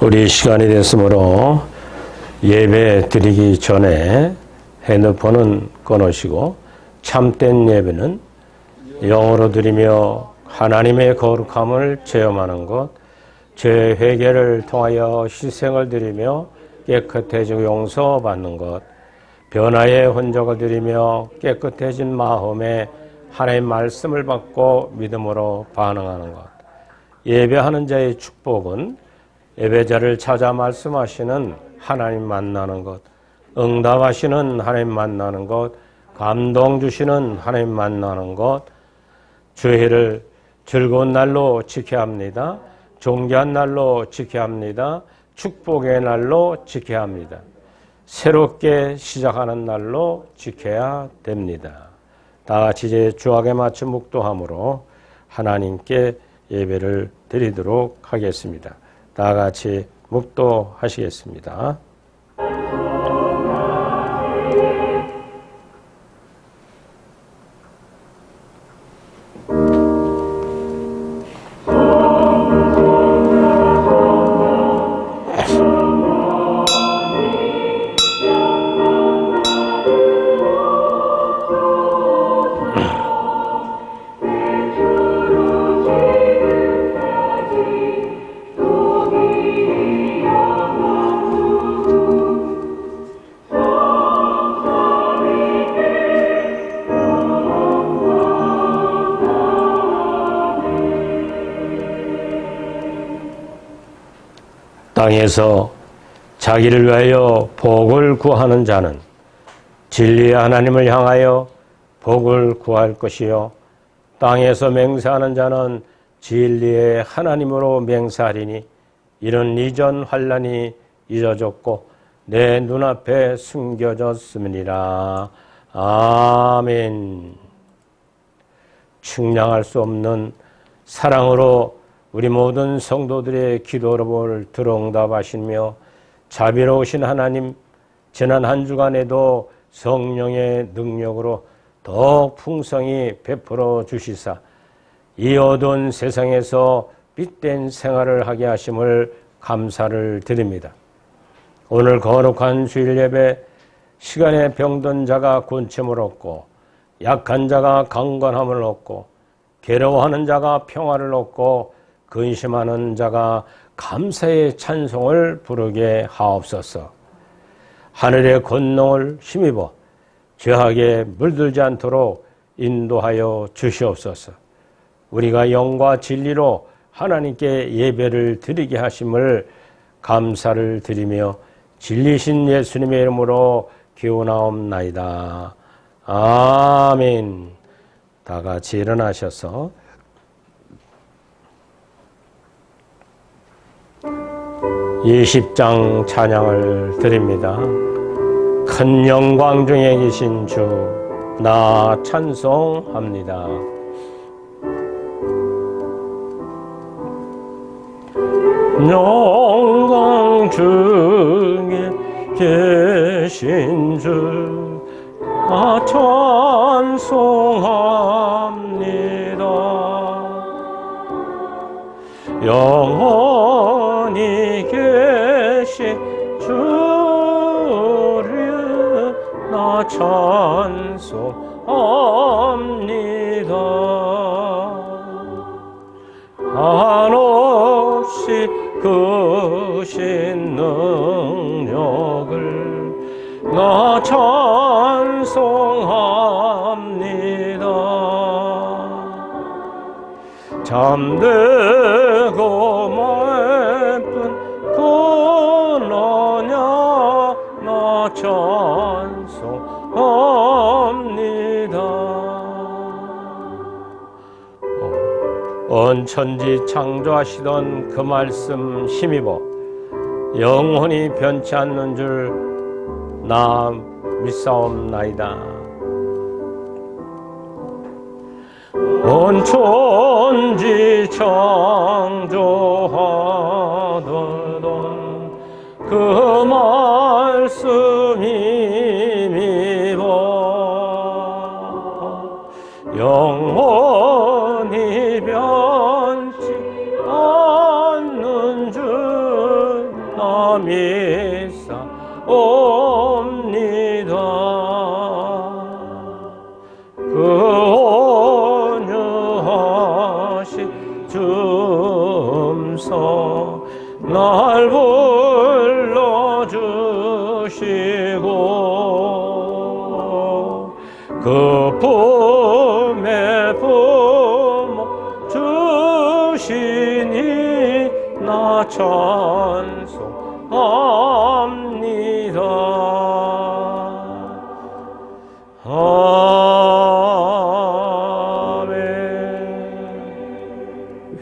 우리 시간이 됐으므로 예배 드리기 전에 핸드폰은 꺼놓으시고 참된 예배는 영으로 드리며 하나님의 거룩함을 체험하는 것, 죄 회개를 통하여 희생을 드리며 깨끗해지고 용서받는 것, 변화의 흔적을 드리며 깨끗해진 마음에 하나님의 말씀을 받고 믿음으로 반응하는 것. 예배하는 자의 축복은 예배자를 찾아 말씀하시는 하나님 만나는 것, 응답하시는 하나님 만나는 것, 감동 주시는 하나님 만나는 것, 주일을 즐거운 날로 지켜야 합니다. 존귀한 날로 지켜야 합니다. 축복의 날로 지켜야 합니다. 새롭게 시작하는 날로 지켜야 됩니다. 다 같이 이제 주악에 맞춘 묵도함으로 하나님께 예배를 드리도록 하겠습니다. 다 같이 묵도하시겠습니다. 땅에서 자기를 위하여 복을 구하는 자는 진리의 하나님을 향하여 복을 구할 것이요 땅에서 맹세하는 자는 진리의 하나님으로 맹세하리니 이는 이전 환난이 잊어졌고 내 눈앞에 숨겨졌음이니라. 아멘. 측량할 수 없는 사랑으로 우리 모든 성도들의 기도를 들어응답하시며 자비로우신 하나님, 지난 한 주간에도 성령의 능력으로 더욱 풍성히 베풀어 주시사 이 어두운 세상에서 빛된 생활을 하게 하심을 감사를 드립니다. 오늘 거룩한 주일 예배 시간에 병든 자가 곤침을 얻고 약한 자가 강건함을 얻고 괴로워하는 자가 평화를 얻고 근심하는 자가 감사의 찬송을 부르게 하옵소서. 하늘의 권능을 힘입어 죄악에 물들지 않도록 인도하여 주시옵소서. 우리가 영과 진리로 하나님께 예배를 드리게 하심을 감사를 드리며 진리신 예수님의 이름으로 기원하옵나이다. 아멘. 다 같이 일어나셔서 20장 찬양을 드립니다. 큰 영광 중에 계신 주, 나 찬송합니다. 영광 중에 계신 주, 나 찬송합니다. 영원히 계신 주를 나 찬송합니다. 한없이 크신 능력을 나 찬송합니다. 잠들고 말뿐 그러냐 나 찬송합니다. 온 천지 창조하시던 그 말씀 힘입어 영원히 변치 않는 줄 나 믿사옵나이다. 온 천지 창조하던 그 말씀 힘입어 영원히 변치 않는 줄 미사옵니다. 그 온유하신 줌서 날 불러주시고 그 품에 품어 주시니 나 찬송합니다. 아멘.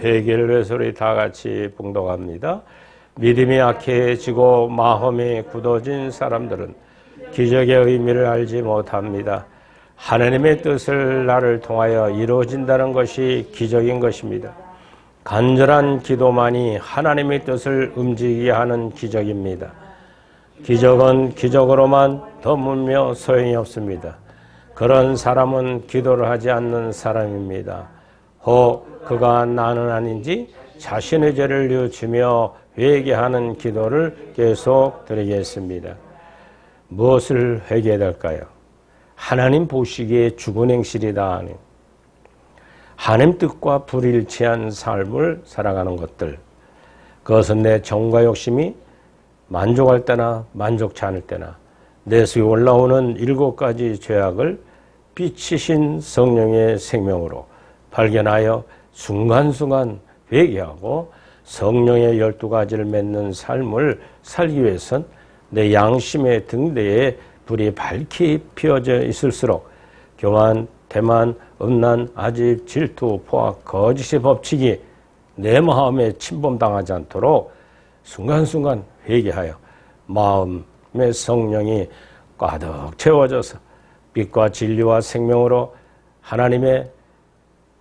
회개를 위해서 우리 다 같이 봉독합니다. 믿음이 약해지고 마음이 굳어진 사람들은 기적의 의미를 알지 못합니다. 하나님의 뜻을 나를 통하여 이루어진다는 것이 기적인 것입니다. 간절한 기도만이 하나님의 뜻을 움직이게 하는 기적입니다. 기적은 기적으로만 더물며 소용이 없습니다. 그런 사람은 기도를 하지 않는 사람입니다. 혹 그가 나는 아닌지 자신의 죄를 뉘우치며 회개하는 기도를 계속 드리겠습니다. 무엇을 회개해야 될까요? 하나님 보시기에 죽은 행실이다 하는 하나님 뜻과 불일치한 삶을 살아가는 것들, 그것은 내 정과 욕심이 만족할 때나 만족치 않을 때나 내 속에 올라오는 7가지 죄악을 빛이신 성령의 생명으로 발견하여 순간순간 회개하고 성령의 12가지를 맺는 삶을 살기 위해선 내 양심의 등대에 불이 밝게 피어져 있을수록 교만, 태만, 음란, 아집, 질투, 포악, 거짓의 법칙이 내 마음에 침범당하지 않도록 순간순간 회개하여 마음의 성령이 가득 채워져서 빛과 진리와 생명으로 하나님의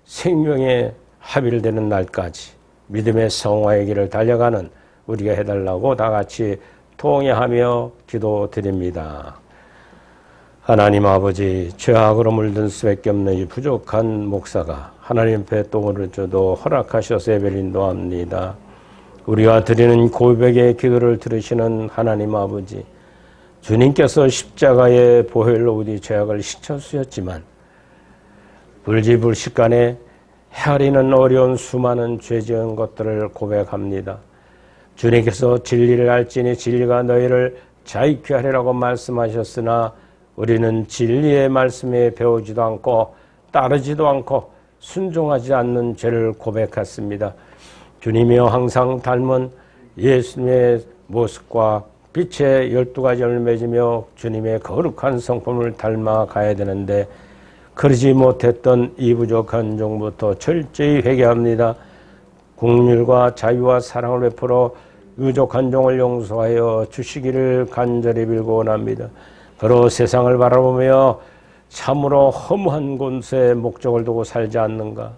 생명에 합일되는 날까지 믿음의 성화의 길을 달려가는 우리가 해달라고 다 같이 통회하며 기도드립니다. 하나님 아버지, 죄악으로 물든 수밖에 없는 이 부족한 목사가 하나님 앞에 또 오늘도 허락하셔서 예배를 인도합니다. 우리가 드리는 고백의 기도를 들으시는 하나님 아버지, 주님께서 십자가의 보혈로 우리 죄악을 씻어주셨지만 불지불식간에 헤아리는 어려운 수많은 죄 지은 것들을 고백합니다. 주님께서 진리를 알지니 진리가 너희를 자유케 하리라고 말씀하셨으나 우리는 진리의 말씀에 배우지도 않고 따르지도 않고 순종하지 않는 죄를 고백했습니다. 주님이여 항상 닮은 예수님의 모습과 빛의 12가지를 맺으며 주님의 거룩한 성품을 닮아 가야 되는데 그러지 못했던 이 부족한 종부터 철저히 회개합니다. 긍휼과 자유와 사랑을 베풀어 유족한 종을 용서하여 주시기를 간절히 빌고 원합니다. 그로 세상을 바라보며 참으로 허무한 곳에 목적을 두고 살지 않는가.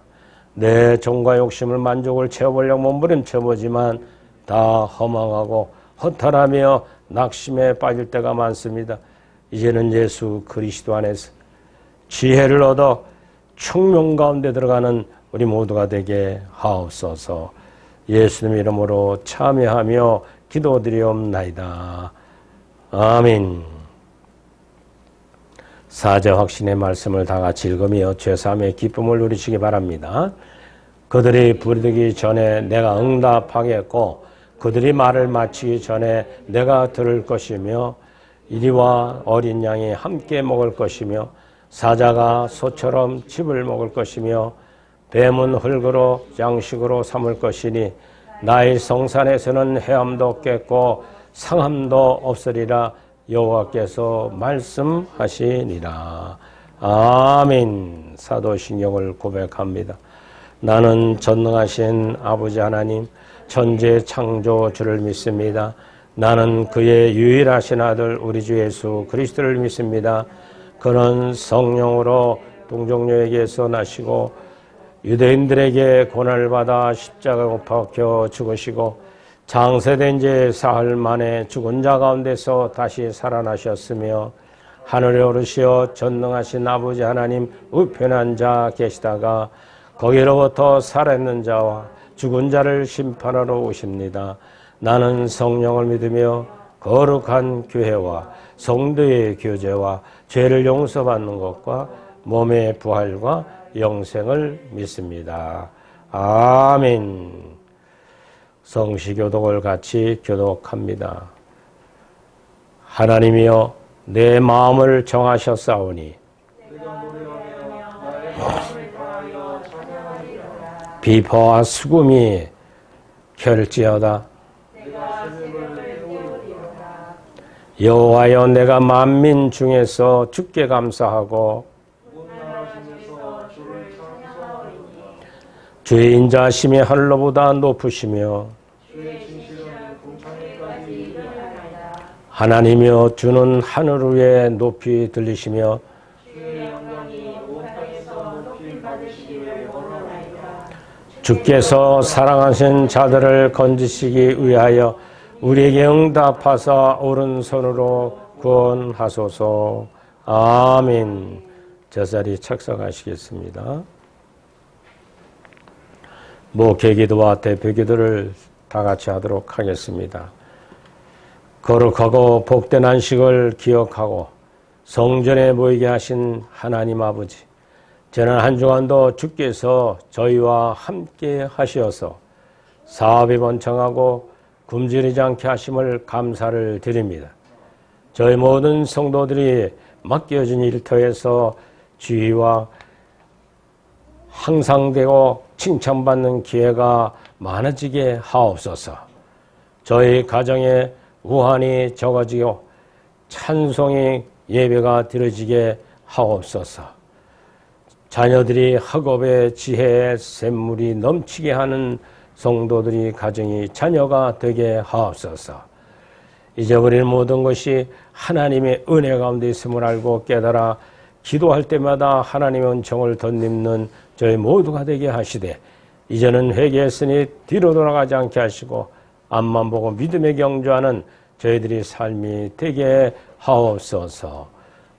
내 정과 욕심을 만족을 채워보려고 몸부림쳐보지만 다 허망하고 허탈하며 낙심에 빠질 때가 많습니다. 이제는 예수 그리스도 안에서 지혜를 얻어 충명 가운데 들어가는 우리 모두가 되게 하옵소서. 예수님 이름으로 참여하며 기도드리옵나이다. 아멘. 사제 확신의 말씀을 다 같이 읽으며 죄사함의 기쁨을 누리시기 바랍니다. 그들이 부르기 전에 내가 응답하겠고 그들이 말을 마치기 전에 내가 들을 것이며 이리와 어린 양이 함께 먹을 것이며 사자가 소처럼 칩을 먹을 것이며 뱀은 흙으로 양식으로 삼을 것이니 나의 성산에서는 해함도 없겠고 상함도 없으리라 여호와께서 말씀하시니라. 아멘. 사도신경을 고백합니다. 나는 전능하신 아버지 하나님 천재 창조주를 믿습니다. 나는 그의 유일하신 아들 우리 주 예수 그리스도를 믿습니다. 그는 성령으로 동정녀에게서 나시고 유대인들에게 고난을 받아 십자가에 못 박혀 죽으시고 장세된 지 사흘 만에 죽은 자 가운데서 다시 살아나셨으며 하늘에 오르시어 전능하신 아버지 하나님 우편한 자 계시다가 거기로부터 살아있는 자와 죽은 자를 심판하러 오십니다. 나는 성령을 믿으며 거룩한 교회와 성도의 교제와 죄를 용서받는 것과 몸의 부활과 영생을 믿습니다. 아멘. 성시교독을 같이 교독합니다. 하나님이여 내 마음을 정하셨사오니 비파와 수금이 켤지어다. 여호와여 내가 만민 중에서 주께 감사하고 주의 인자하심이 하늘로보다 높으시며 하나님이여 주는 하늘 위에 높이 들리시며 주께서 사랑하신 자들을 건지시기 위하여 우리에게 응답하사 오른손으로 구원하소서. 아멘. 저 자리 착석하시겠습니다. 목회기도와 대표기도를 다 같이 하도록 하겠습니다. 거룩하고 복된 안식을 기억하고 성전에 모이게 하신 하나님 아버지, 지난 한 주간도 주께서 저희와 함께 하시어서 사업이 번창하고 굶주리지 않게 하심을 감사를 드립니다. 저희 모든 성도들이 맡겨진 일터에서 지위와 향상되고 칭찬받는 기회가 많아지게 하옵소서. 저희 가정에 우환이 적어지고 찬송이 예배가 드려지게 하옵소서. 자녀들이 학업의 지혜의 샘물이 넘치게 하는 성도들이 가정이 자녀가 되게 하옵소서. 잊어버린 모든 것이 하나님의 은혜 가운데 있음을 알고 깨달아 기도할 때마다 하나님의 은총을 덧입는 저희 모두가 되게 하시되, 이제는 회개했으니 뒤로 돌아가지 않게 하시고 앞만 보고 믿음에 경주하는 저희들이 삶이 되게 하옵소서.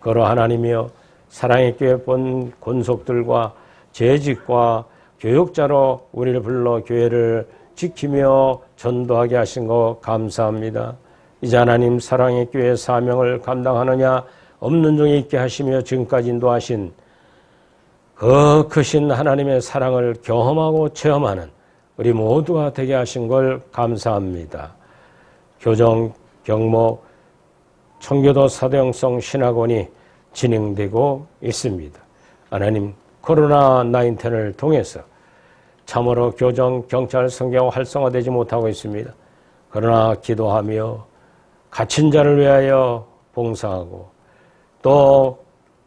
그러 하나님이여 사랑의 교회 본 권속들과 재직과 교육자로 우리를 불러 교회를 지키며 전도하게 하신 것 감사합니다. 이제 하나님 사랑의 교회 사명을 감당하느냐 없는 중에 있게 하시며 지금까지 인도하신 그 크신 하나님의 사랑을 경험하고 체험하는 우리 모두가 되게 하신 걸 감사합니다. 교정, 경목, 청교도 사도형성 신학원이 진행되고 있습니다. 하나님, 코로나19을 통해서 참으로 교정, 경찰, 성경 활성화되지 못하고 있습니다. 그러나 기도하며 갇힌 자를 위하여 봉사하고 또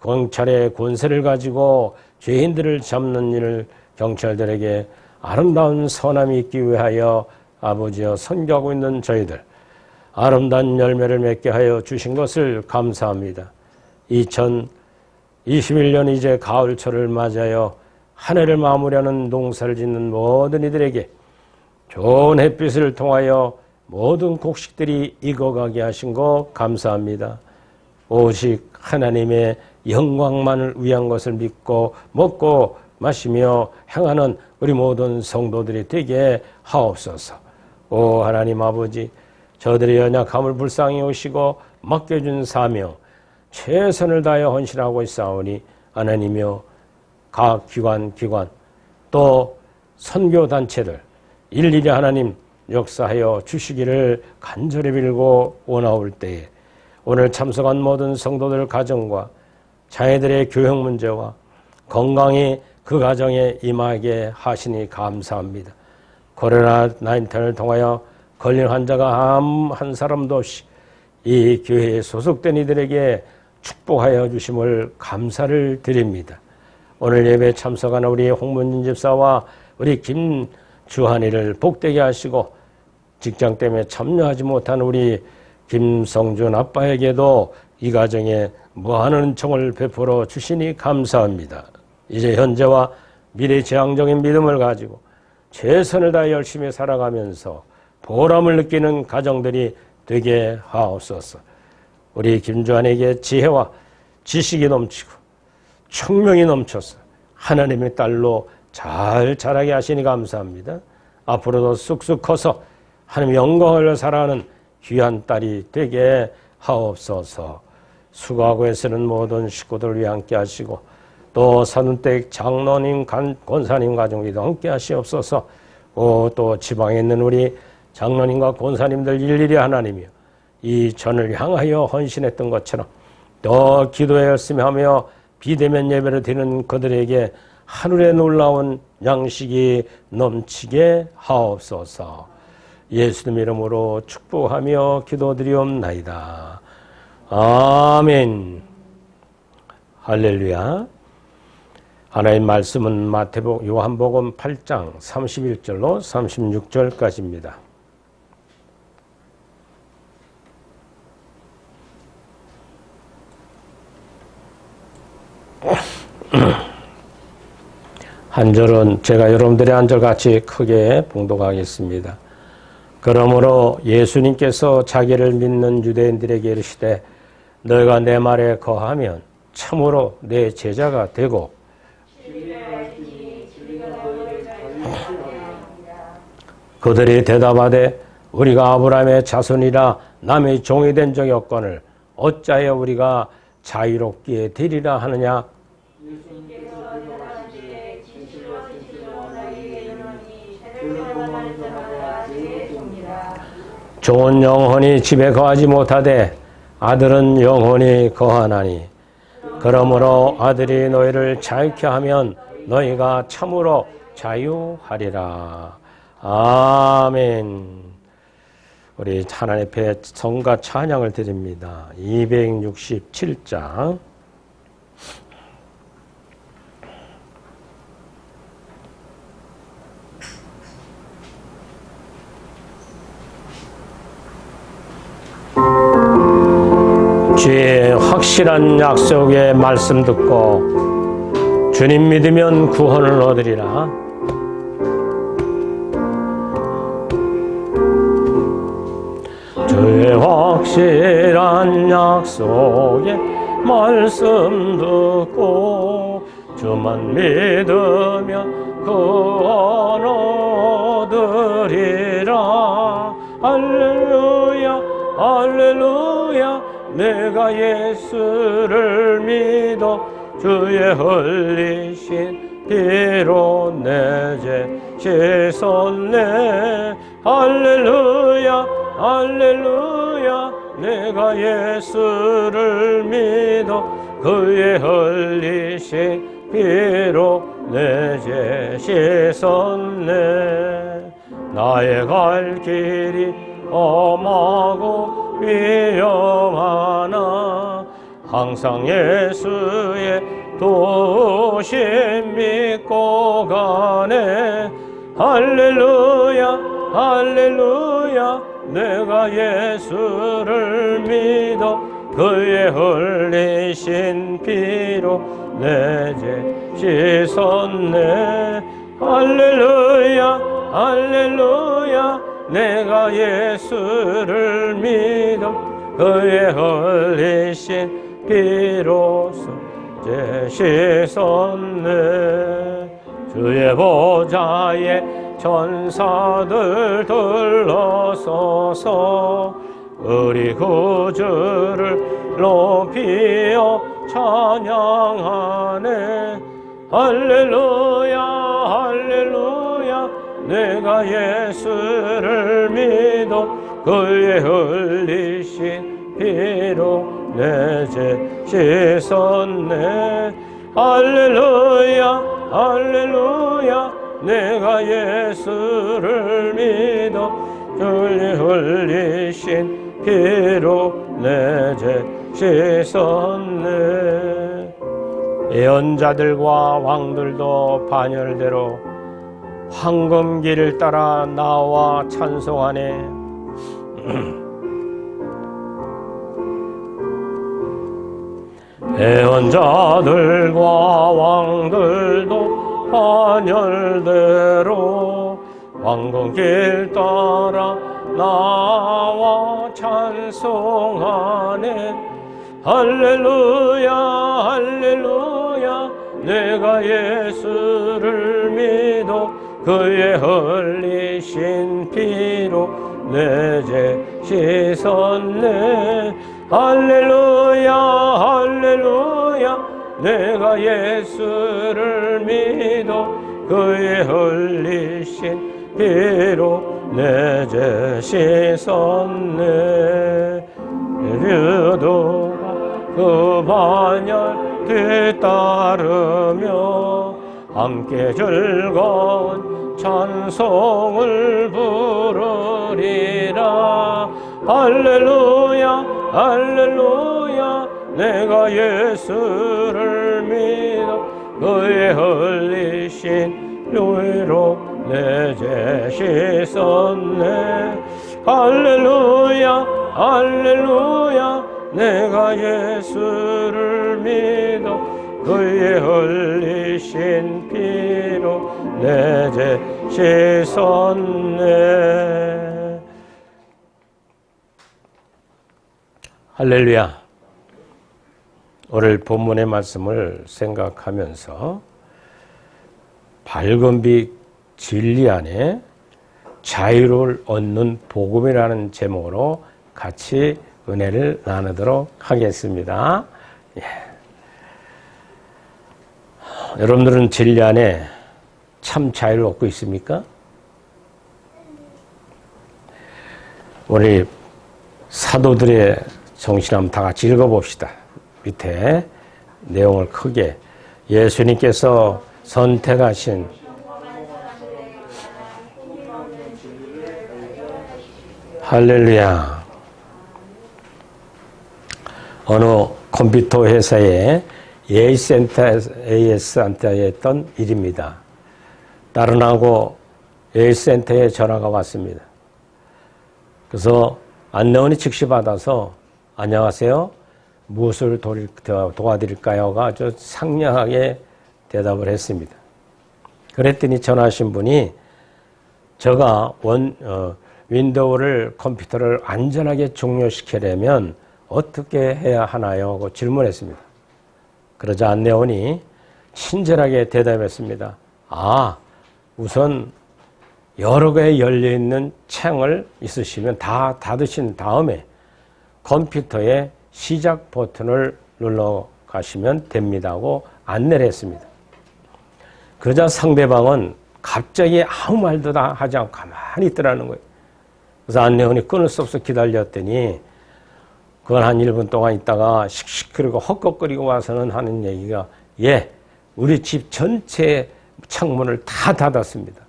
경찰의 권세를 가지고 죄인들을 잡는 일을 경찰들에게 아름다운 선함이 있기 위하여 아버지여 선교하고 있는 저희들 아름다운 열매를 맺게 하여 주신 것을 감사합니다. 2021년 이제 가을철을 맞아요. 한 해를 마무리하는 농사를 짓는 모든 이들에게 좋은 햇빛을 통하여 모든 곡식들이 익어가게 하신 것 감사합니다. 오직 하나님의 영광만을 위한 것을 믿고 먹고 마시며 행하는 우리 모든 성도들이 되게 하옵소서. 오 하나님 아버지, 저들의 연약함을 불쌍히 오시고 맡겨준 사명 최선을 다하여 헌신하고 있사오니 하나님이여 각 기관 또 선교단체들 일일이 하나님 역사하여 주시기를 간절히 빌고 원하올 때에 오늘 참석한 모든 성도들 가정과 자녀들의 교육 문제와 건강이 그 가정에 임하게 하시니 감사합니다. 코로나19을 통하여 걸린 환자가 한 사람도 없이 이 교회에 소속된 이들에게 축복하여 주심을 감사를 드립니다. 오늘 예배에 참석하는 우리 홍문진 집사와 우리 김주한이를 복되게 하시고 직장 때문에 참여하지 못한 우리 김성준 아빠에게도 이 가정에 무한한 은총을 베풀어 주시니 감사합니다. 이제 현재와 미래 지향적인 믿음을 가지고 최선을 다해 열심히 살아가면서 보람을 느끼는 가정들이 되게 하옵소서. 우리 김주한에게 지혜와 지식이 넘치고 총명이 넘쳐서 하나님의 딸로 잘 자라게 하시니 감사합니다. 앞으로도 쑥쑥 커서 하나님 영광을 사랑하는 귀한 딸이 되게 하옵소서. 수고하고 애쓰는 모든 식구들을 위해 함께 하시고 또 사돈댁 장로님, 권사님 가족이도 함께 하시옵소서. 또 지방에 있는 우리 장로님과 권사님들 일일이 하나님이여 이 전을 향하여 헌신했던 것처럼 더 기도에 열심히 하며 비대면 예배를 드리는 그들에게 하늘의 놀라운 양식이 넘치게 하옵소서. 예수님 이름으로 축복하며 기도드리옵나이다. 아멘. 할렐루야. 하나님 말씀은 요한복음 8장 31절로 36절까지입니다. 한 절은 제가 여러분들의 한 절 같이 크게 봉독하겠습니다. 그러므로 예수님께서 자기를 믿는 유대인들에게 이르시되 너희가 내 말에 거하면 참으로 내 제자가 되고 그들이 대답하되 우리가 아브라함의 자손이라 남의 종이 된 적이 없거늘 어찌하여 우리가 자유롭게 되리라 하느냐. 종은 영원히 집에 거하지 못하되 아들은 영원히 거하나니 그러므로 아들이 너희를 자유케 하면 너희가 참으로 자유하리라. 아멘. 우리 하나님 앞에 성가 찬양을 드립니다. 267장 주의 확실한 약속의 말씀 듣고 주님 믿으면 구원을 얻으리라. 주의 확실한 약속의 말씀 듣고 주만 믿으면 구원 얻으리라. 할렐루야 할렐루야. 내가 예수를 믿어 주의 흘리신 피로 내 죄 씻었네. 할렐루야 할렐루야. 내가 예수를 믿어 그의 흘리신 피로 내 죄 씻었네. 나의 갈 길이 험하고 위험하나 항상 예수의 도우심 믿고 가네. 할렐루야 할렐루야. 내가 예수를 믿어 그의 흘리신 피로 내 죄 씻었네. 할렐루야 할렐루야. 내가 예수를 믿어 그의 흘리신 피로써 죄 씻었네. 주의 보좌에 천사들 들러서서 우리 구주를 높이어 찬양하네. 할렐루야 할렐루야. 내가 예수를 믿어 그의 흘리신 피로 내 죄 씻었네. 할렐루야 할렐루야. 내가 예수를 믿어 그의 흘리신 피로 내 죄 씻었네. 예언자들과 왕들도 반열대로 황금길을 따라 나와 찬송하네. 예언자들과 왕들도 반열대로 황금길 따라 나와 찬송하네. 할렐루야 할렐루야. 내가 예수를 믿어 그의 흘리신 피로 내 죄 씻었네. 할렐루야 할렐루야 내가 예수를 믿어 그의 흘리신 피로 내 죄 씻었네. 유도가 그 반열 뒤따르며 함께 즐거운 찬송을 부르리라. 할렐루야 할렐루야 내가 예수를 믿어 그의 흘리신 피로 내 죄 씻었네. 할렐루야 할렐루야 내가 예수를 믿어 그의 흘리신 피로 내 죄 씻었네. 할렐루야. 오늘 본문의 말씀을 생각하면서 밝은 빛 진리 안에 자유를 얻는 복음이라는 제목으로 같이 은혜를 나누도록 하겠습니다. 예. 여러분들은 진리 안에 참 자유를 얻고 있습니까? 우리 사도들의 정신 한번 다 같이 읽어봅시다. 밑에 내용을 크게 예수님께서 선택하신 할렐루야. 어느 컴퓨터 회사의 AS센터에 했던 일입니다. 다른 하고 AS센터에 전화가 왔습니다. 그래서 안내원이 즉시 받아서 안녕하세요. 무엇을 도와드릴까요?가 아주 상냥하게 대답을 했습니다. 그랬더니 전화하신 분이 제가 윈도우를 컴퓨터를 안전하게 종료시키려면 어떻게 해야 하나요? 하고 질문했습니다. 그러자 안내원이 친절하게 대답했습니다. 우선 여러 개 열려있는 창을 있으시면 다 닫으신 다음에 컴퓨터에 시작 버튼을 눌러 가시면 됩니다 하고 안내를 했습니다. 그러자 상대방은 갑자기 아무 말도 다 하지 않고 가만히 있더라는 거예요. 그래서 안내원이 끊을 수 없어 기다렸더니 그건 한 1분 동안 있다가 씩씩거리고 헛걱거리고 와서는 하는 얘기가 우리 집 전체 창문을 다 닫았습니다.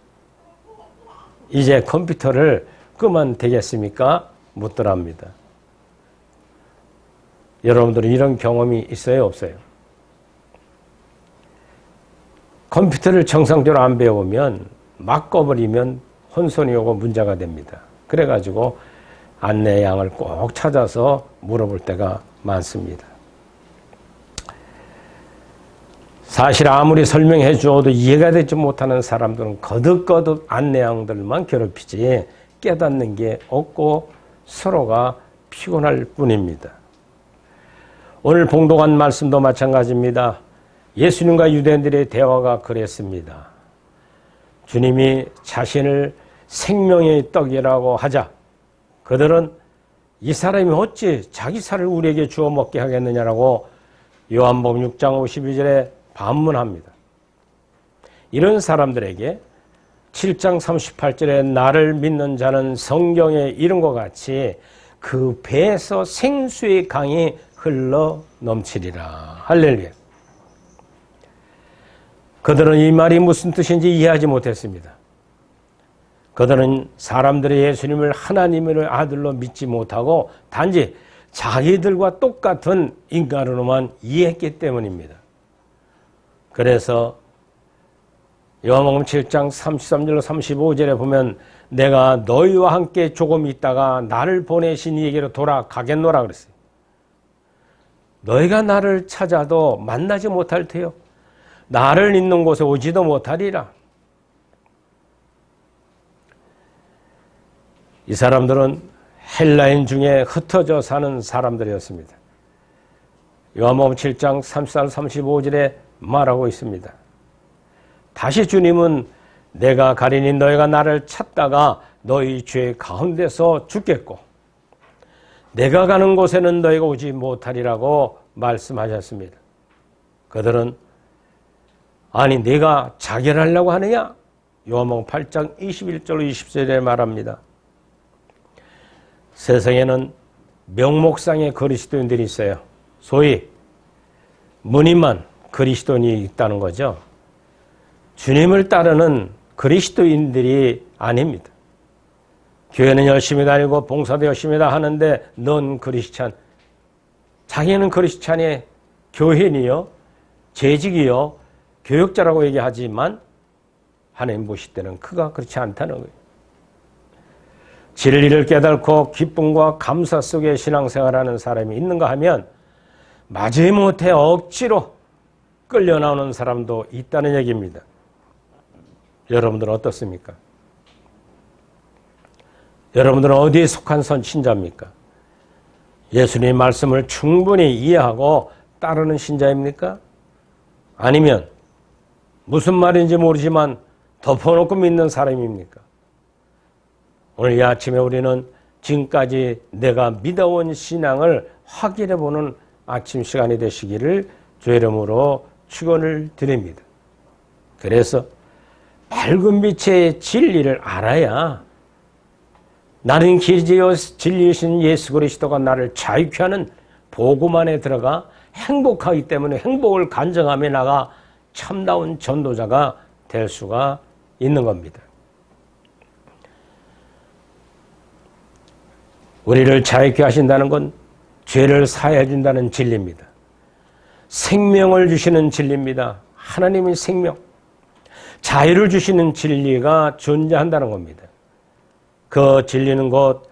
이제 컴퓨터를 끄면 되겠습니까? 묻더랍니다. 여러분들은 이런 경험이 있어요? 없어요? 컴퓨터를 정상적으로 안 배우면 막 꺼버리면 혼선이 오고 문제가 됩니다. 그래가지고 안내양을 꼭 찾아서 물어볼 때가 많습니다. 사실 아무리 설명해 주어도 이해가 되지 못하는 사람들은 거듭거듭 안내양들만 괴롭히지 깨닫는 게 없고 서로가 피곤할 뿐입니다. 오늘 봉독한 말씀도 마찬가지입니다. 예수님과 유대인들의 대화가 그랬습니다. 주님이 자신을 생명의 떡이라고 하자 그들은 이 사람이 어찌 자기 살을 우리에게 주어 먹게 하겠느냐라고 요한복음 6장 52절에 반문합니다. 이런 사람들에게 7장 38절에 나를 믿는 자는 성경에 이른 것 같이 그 배에서 생수의 강이 흘러 넘치리라. 할렐루야. 그들은 이 말이 무슨 뜻인지 이해하지 못했습니다. 그들은 사람들이 예수님을 하나님의 아들로 믿지 못하고 단지 자기들과 똑같은 인간으로만 이해했기 때문입니다. 그래서 요한복음 7장 33절로 35절에 보면 내가 너희와 함께 조금 있다가 나를 보내신 이에게로 돌아가겠노라 그랬어요. 너희가 나를 찾아도 만나지 못할 테요. 나를 있는 곳에 오지도 못하리라. 이 사람들은 헬라인 중에 흩어져 사는 사람들이었습니다. 요한복음 7장 34, 35절에 말하고 있습니다. 다시 주님은 내가 가리니 너희가 나를 찾다가 너희 죄 가운데서 죽겠고 내가 가는 곳에는 너희가 오지 못하리라고 말씀하셨습니다. 그들은 아니 네가 자결하려고 하느냐? 요한복음 8장 21절 20절에 말합니다. 세상에는 명목상의 그리스도인들이 있어요. 소위 무늬만 그리스도인이 있다는 거죠. 주님을 따르는 그리스도인들이 아닙니다. 교회는 열심히 다니고 봉사도 열심히 다 하는데 넌 크리스찬, 자기는 크리스찬이 교인이요, 재직이요, 교육자라고 얘기하지만 하나님 보실 때는 그가 그렇지 않다는 거예요. 진리를 깨닫고 기쁨과 감사 속에 신앙생활하는 사람이 있는가 하면 마지못해 억지로 끌려 나오는 사람도 있다는 얘기입니다. 여러분들은 어떻습니까? 여러분들은 어디에 속한 신자입니까? 예수님의 말씀을 충분히 이해하고 따르는 신자입니까? 아니면 무슨 말인지 모르지만 덮어놓고 믿는 사람입니까? 오늘 이 아침에 우리는 지금까지 내가 믿어온 신앙을 확인해보는 아침 시간이 되시기를 주의 이름으로 축원을 드립니다. 그래서 밝은 빛의 진리를 알아야 나는 길이요 진리이신 예수 그리스도가 나를 자유케 하는 복음 안에 들어가 행복하기 때문에 행복을 간증하며 나가 참다운 전도자가 될 수가 있는 겁니다. 우리를 자유케 하신다는 건 죄를 사해 준다는 진리입니다. 생명을 주시는 진리입니다. 하나님의 생명, 자유를 주시는 진리가 존재한다는 겁니다. 그 진리는 곧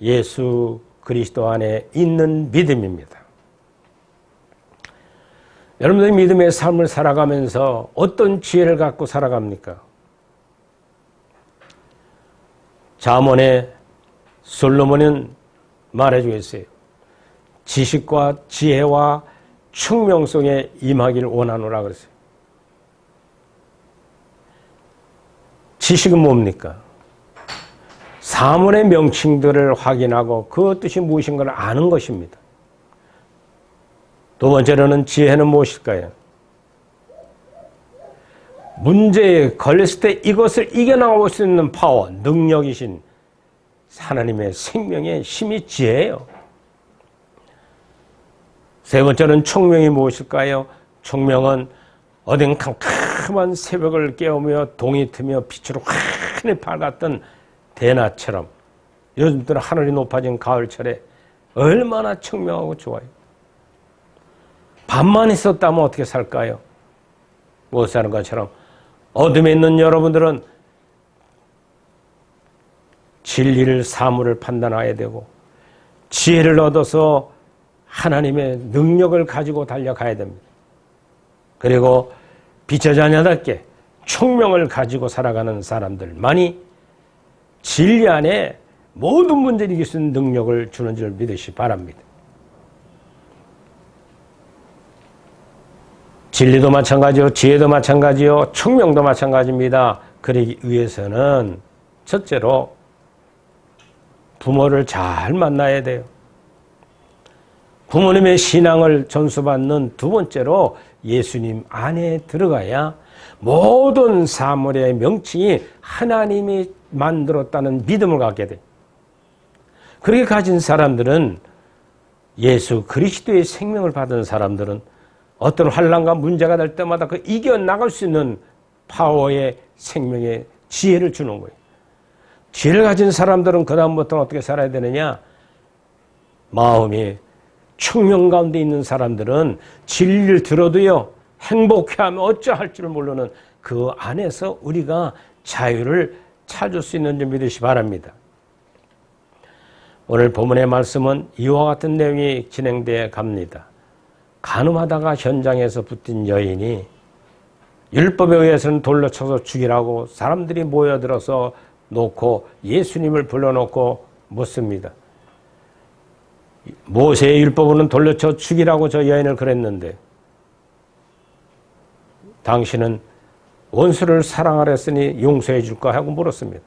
예수 그리스도 안에 있는 믿음입니다. 여러분들이 믿음의 삶을 살아가면서 어떤 지혜를 갖고 살아갑니까? 잠언에 솔로몬은 말해주겠어요. 지식과 지혜와 총명성에 임하기를 원하노라 그랬어요. 지식은 뭡니까? 사문의 명칭들을 확인하고 그 뜻이 무엇인가를 아는 것입니다. 두 번째로는 지혜는 무엇일까요? 문제에 걸렸을 때 이것을 이겨나갈 수 있는 파워, 능력이신 하나님의 생명의 힘이 지혜예요. 세 번째는 총명이 무엇일까요? 총명은 어딘 캄캄한 새벽을 깨우며 동이 트며 빛으로 환히 밝았던 대낮처럼 요즘들은 하늘이 높아진 가을철에 얼마나 청명하고 좋아요. 밤만 있었다면 어떻게 살까요? 못 사는 것처럼 어둠에 있는 여러분들은 진리를 사물을 판단해야 되고 지혜를 얻어서 하나님의 능력을 가지고 달려가야 됩니다. 그리고 빛의 자녀답게 총명을 가지고 살아가는 사람들만이 진리 안에 모든 문제를 이길 수 있는 능력을 주는 줄 믿으시기 바랍니다. 진리도 마찬가지요, 지혜도 마찬가지요, 총명도 마찬가지입니다. 그러기 위해서는 첫째로 부모를 잘 만나야 돼요. 부모님의 신앙을 전수받는 두 번째로 예수님 안에 들어가야 모든 사물의 명칭이 하나님이 만들었다는 믿음을 갖게 돼요. 그렇게 가진 사람들은 예수 그리스도의 생명을 받은 사람들은 어떤 환난과 문제가 될 때마다 그 이겨나갈 수 있는 파워의 생명의 지혜를 주는 거예요. 지혜를 가진 사람들은 그 다음부터는 어떻게 살아야 되느냐? 마음이 총명 가운데 있는 사람들은 진리를 들어도요 행복해하면 어찌할 줄을 모르는 그 안에서 우리가 자유를 찾을 수 있는 줄 믿으시 바랍니다. 오늘 본문의 말씀은 이와 같은 내용이 진행되어 갑니다. 간음하다가 현장에서 붙은 여인이 율법에 의해서는 돌로 쳐서 죽이라고 사람들이 모여들어서 놓고 예수님을 불러놓고 묻습니다. 모세의 율법으로는 돌로 쳐 죽이라고 저 여인을 그랬는데 당신은 원수를 사랑하랬으니 용서해 줄까 하고 물었습니다.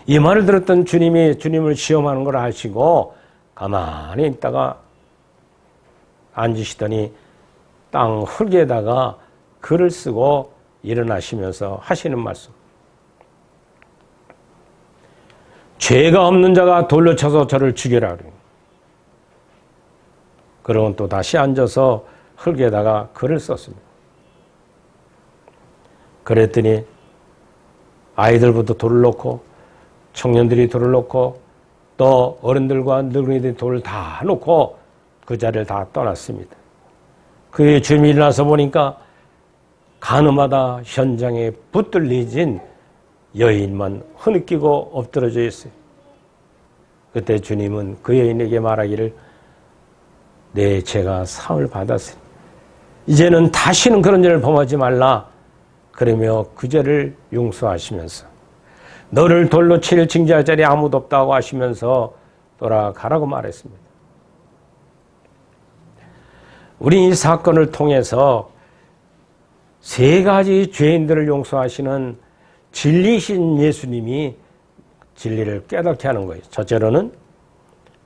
이 말을 들었던 주님이 주님을 시험하는 걸 아시고 가만히 있다가 앉으시더니 땅 흙에다가 글을 쓰고 일어나시면서 하시는 말씀. 죄가 없는 자가 돌로 쳐서 저를 죽여라. 그러고 또 다시 앉아서 흙에다가 글을 썼습니다. 그랬더니 아이들부터 돌을 놓고 청년들이 돌을 놓고 또 어른들과 늙은이들이 돌을 다 놓고 그 자리를 다 떠났습니다. 그의 주님이 일어나서 보니까 가늠하다 현장에 붙들리진 여인만 흐느끼고 엎드러져 있어요. 그때 주님은 그 여인에게 말하기를 내 죄가 사함을 받았으니 이제는 다시는 그런 죄를 범하지 말라. 그러며 그 죄를 용서하시면서 너를 돌로 칠 징계할 자리 아무도 없다고 하시면서 돌아가라고 말했습니다. 우리 이 사건을 통해서 세 가지 죄인들을 용서하시는 진리신 예수님이 진리를 깨닫게 하는 거예요. 첫째로는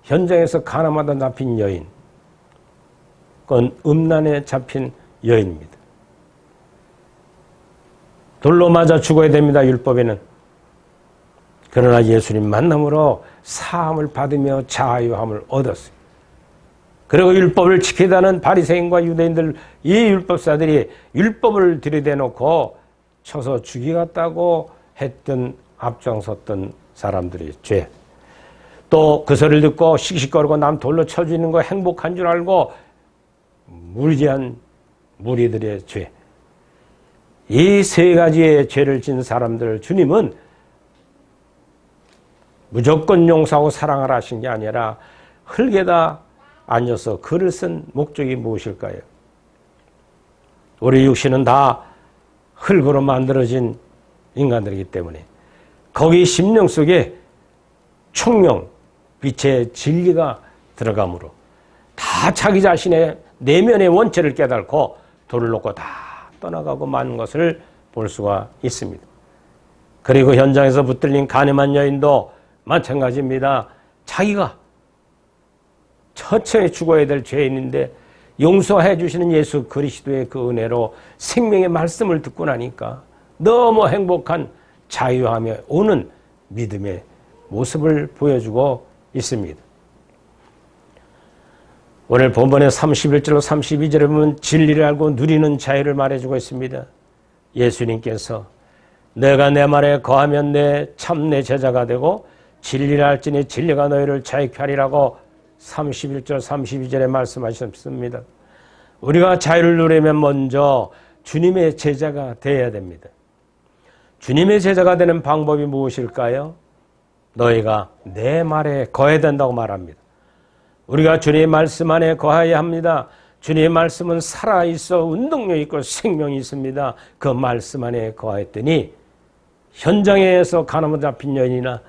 현장에서 가늠하다 잡힌 여인, 그건 음란에 잡힌 여인입니다. 돌로 맞아 죽어야 됩니다. 율법에는. 그러나 예수님 만남으로 사함을 받으며 자유함을 얻었어요. 그리고 율법을 지키다는 바리새인과 유대인들, 이 율법사들이 율법을 들이대놓고 쳐서 죽이겠다고 했던 앞장섰던 사람들의 죄. 또 그 소리를 듣고 씩씩거리고 남 돌로 쳐주는 거 행복한 줄 알고 무리한 무리들의 죄. 이 세 가지의 죄를 진 사람들을 주님은 무조건 용서하고 사랑하라 하신 게 아니라 흙에다 앉아서 글을 쓴 목적이 무엇일까요? 우리 육신은 다 흙으로 만들어진 인간들이기 때문에 거기 심령 속에 총명, 빛의 진리가 들어가므로 다 자기 자신의 내면의 원죄를 깨닫고 돌을 놓고 다 떠나가고 마는 것을 볼 수가 있습니다. 그리고 현장에서 붙들린 가늠한 여인도 마찬가지입니다. 자기가 처처에 죽어야 될 죄인인데 용서해 주시는 예수 그리스도의 그 은혜로 생명의 말씀을 듣고 나니까 너무 행복한 자유하며 오는 믿음의 모습을 보여주고 있습니다. 오늘 본문의 31절로 32절에 보면 진리를 알고 누리는 자유를 말해주고 있습니다. 예수님께서 내가 내 말에 거하면 내 참내 제자가 되고 진리를 알지니 진리가 너희를 자유케 하리라고 31절 32절에 말씀하셨습니다. 우리가 자유를 누리면 먼저 주님의 제자가 되어야 됩니다. 주님의 제자가 되는 방법이 무엇일까요? 너희가 내 말에 거해야 된다고 말합니다. 우리가 주님의 말씀 안에 거해야 합니다. 주님의 말씀은 살아있어 운동력 있고 생명이 있습니다. 그 말씀 안에 거했더니 현장에서 가늠을 잡힌 여인이나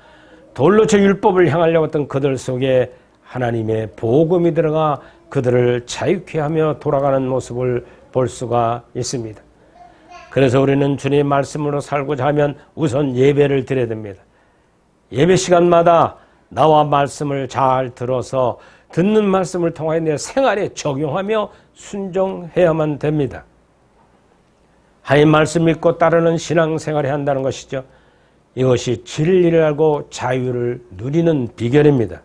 돌로 쳐 율법을 향하려고 했던 그들 속에 하나님의 복음이 들어가 그들을 자유케 하며 돌아가는 모습을 볼 수가 있습니다. 그래서 우리는 주님의 말씀으로 살고자 하면 우선 예배를 드려야 됩니다. 예배 시간마다 나와 말씀을 잘 들어서 듣는 말씀을 통하여 내 생활에 적용하며 순종해야만 됩니다. 하나님 말씀 믿고 따르는 신앙생활을 한다는 것이죠. 이것이 진리를 알고 자유를 누리는 비결입니다.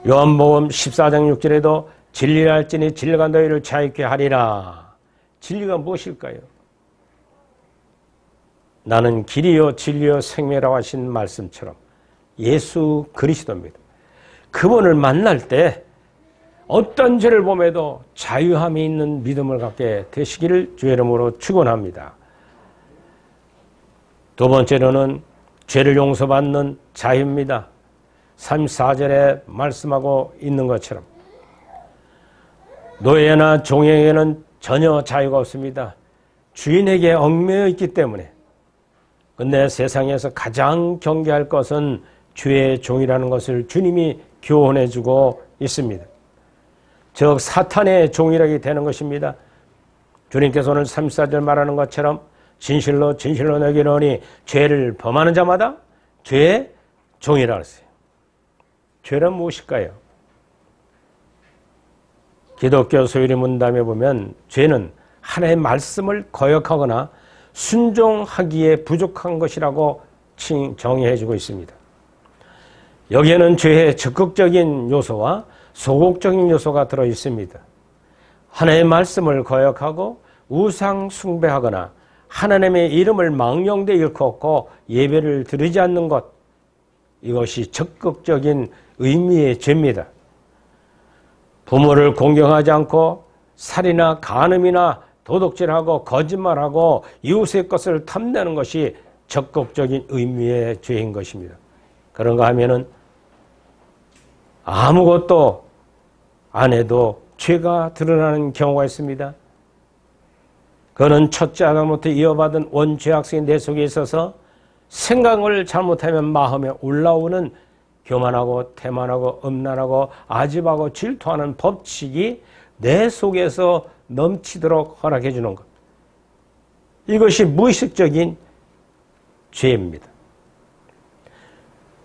요한복음 14장 6절에도 진리를 알지니 진리가 너희를 자유케 하리라. 진리가 무엇일까요? 나는 길이요 진리요 생명이라고 하신 말씀처럼 예수 그리스도입니다. 그분을 만날 때 어떤 죄를 범해도 자유함이 있는 믿음을 갖게 되시기를 주의 이름으로 축원합니다. 두 번째로는 죄를 용서받는 자유입니다. 34절에 말씀하고 있는 것처럼 노예나 종에게는 전혀 자유가 없습니다. 주인에게 얽매여 있기 때문에. 근데 세상에서 가장 경계할 것은 주의 종이라는 것을 주님이 교훈해주고 있습니다. 즉 사탄의 종이라게 되는 것입니다. 주님께서 오늘 34절 말하는 것처럼 진실로 진실로 내게 이르노니 죄를 범하는 자마다 죄의 종이라 했어요. 죄는 무엇일까요? 기독교 소유리 문답에 보면 죄는 하나님의 말씀을 거역하거나 순종하기에 부족한 것이라고 정의해 주고 있습니다. 여기에는 죄의 적극적인 요소와 소극적인 요소가 들어 있습니다. 하나님의 말씀을 거역하고 우상 숭배하거나 하나님의 이름을 망령되이 일컫고 예배를 드리지 않는 것, 이것이 적극적인 의미의 죄입니다. 부모를 공경하지 않고 살이나 간음이나 도둑질하고 거짓말하고 이웃의 것을 탐내는 것이 적극적인 의미의 죄인 것입니다. 그런가 하면은 아무것도 안 해도 죄가 드러나는 경우가 있습니다. 그는 첫째 아담부터 이어받은 원죄악성이 내 속에 있어서 생각을 잘못하면 마음에 올라오는 교만하고 태만하고 음란하고 아집하고 질투하는 법칙이 내 속에서 넘치도록 허락해 주는 것. 이것이 무의식적인 죄입니다.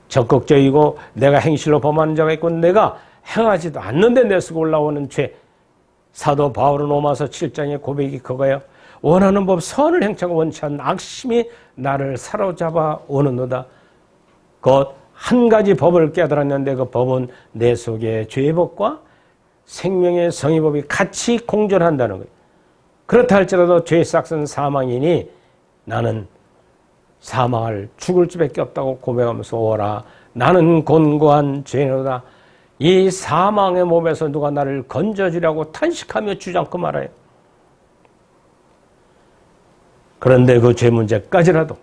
적극적이고 내가 행실로 범하는 자가 있고 내가 행하지도 않는데 내 속에 올라오는 죄. 사도 바울은 로마서 7장의 고백이 그거예요. 원하는 법 선을 행차고 원치 않는 악심이 나를 사로잡아 오는도다. 곧 한 가지 법을 깨달았는데 그 법은 내 속에 죄의 법과 생명의 성의법이 같이 공존한다는 거예요. 그렇다 할지라도 죄의 싹은 사망이니 나는 사망할 죽을 수밖에 없다고 고백하면서 오라. 나는 곤고한 죄인이로다. 이 사망의 몸에서 누가 나를 건져주려고 탄식하며 주장고 말아요. 그런데 그 죄 문제까지라도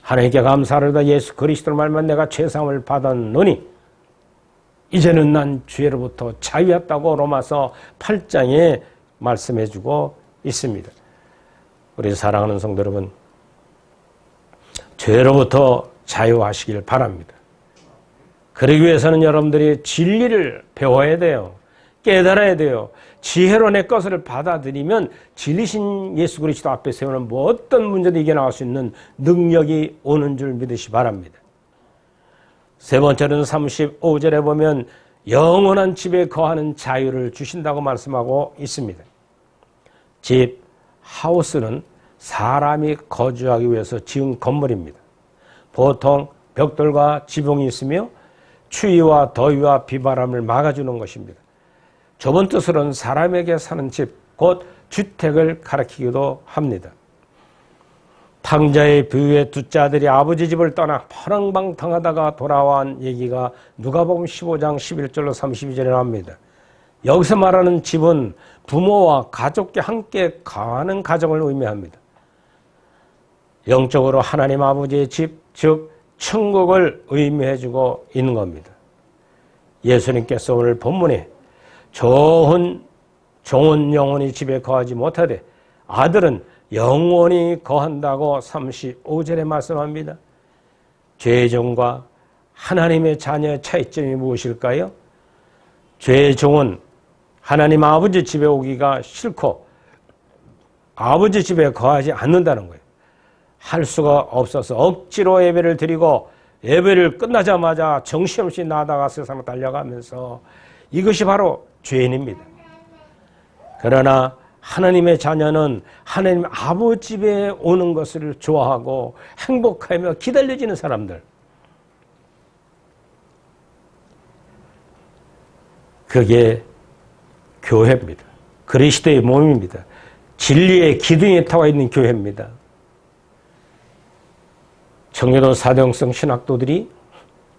하나님께 감사하다 예수 그리스도를 말면 내가 죄사함을 받았노니 이제는 난 죄로부터 자유했다고 로마서 8장에 말씀해주고 있습니다. 우리 사랑하는 성도 여러분, 죄로부터 자유하시길 바랍니다. 그러기 위해서는 여러분들이 진리를 배워야 돼요. 깨달아야 돼요. 지혜로 내 것을 받아들이면 진리신 예수 그리스도 앞에 세우는 뭐 어떤 문제도 이겨나갈 수 있는 능력이 오는 줄 믿으시 바랍니다. 세 번째는 35절에 보면 영원한 집에 거하는 자유를 주신다고 말씀하고 있습니다. 집, 하우스는 사람이 거주하기 위해서 지은 건물입니다. 보통 벽돌과 지붕이 있으며 추위와 더위와 비바람을 막아주는 것입니다. 좁은 뜻으로는 사람에게 사는 집, 곧 주택을 가리키기도 합니다. 탕자의 비유에 두 짜들이 아버지 집을 떠나 파랑방탕하다가 돌아온 얘기가 누가복음 15장 11절로 32절에 나옵니다. 여기서 말하는 집은 부모와 가족과 함께 거하는 가정을 의미합니다. 영적으로 하나님 아버지의 집, 즉 천국을 의미해주고 있는 겁니다. 예수님께서 오늘 본문에 종은 영원히 집에 거하지 못하되 아들은 영원히 거한다고 35절에 말씀합니다. 죄의 종과 하나님의 자녀의 차이점이 무엇일까요? 죄의 종은 하나님 아버지 집에 오기가 싫고 아버지 집에 거하지 않는다는 거예요. 할 수가 없어서 억지로 예배를 드리고 예배를 끝나자마자 정신없이 나다가 세상으로 달려가면서 이것이 바로 죄인입니다. 그러나 하나님의 자녀는 하나님 아버지 집에 오는 것을 좋아하고 행복하며 기다려지는 사람들. 그게 교회입니다. 그리스도의 몸입니다. 진리의 기둥에 타와 있는 교회입니다. 청교도 사도행성 신학도들이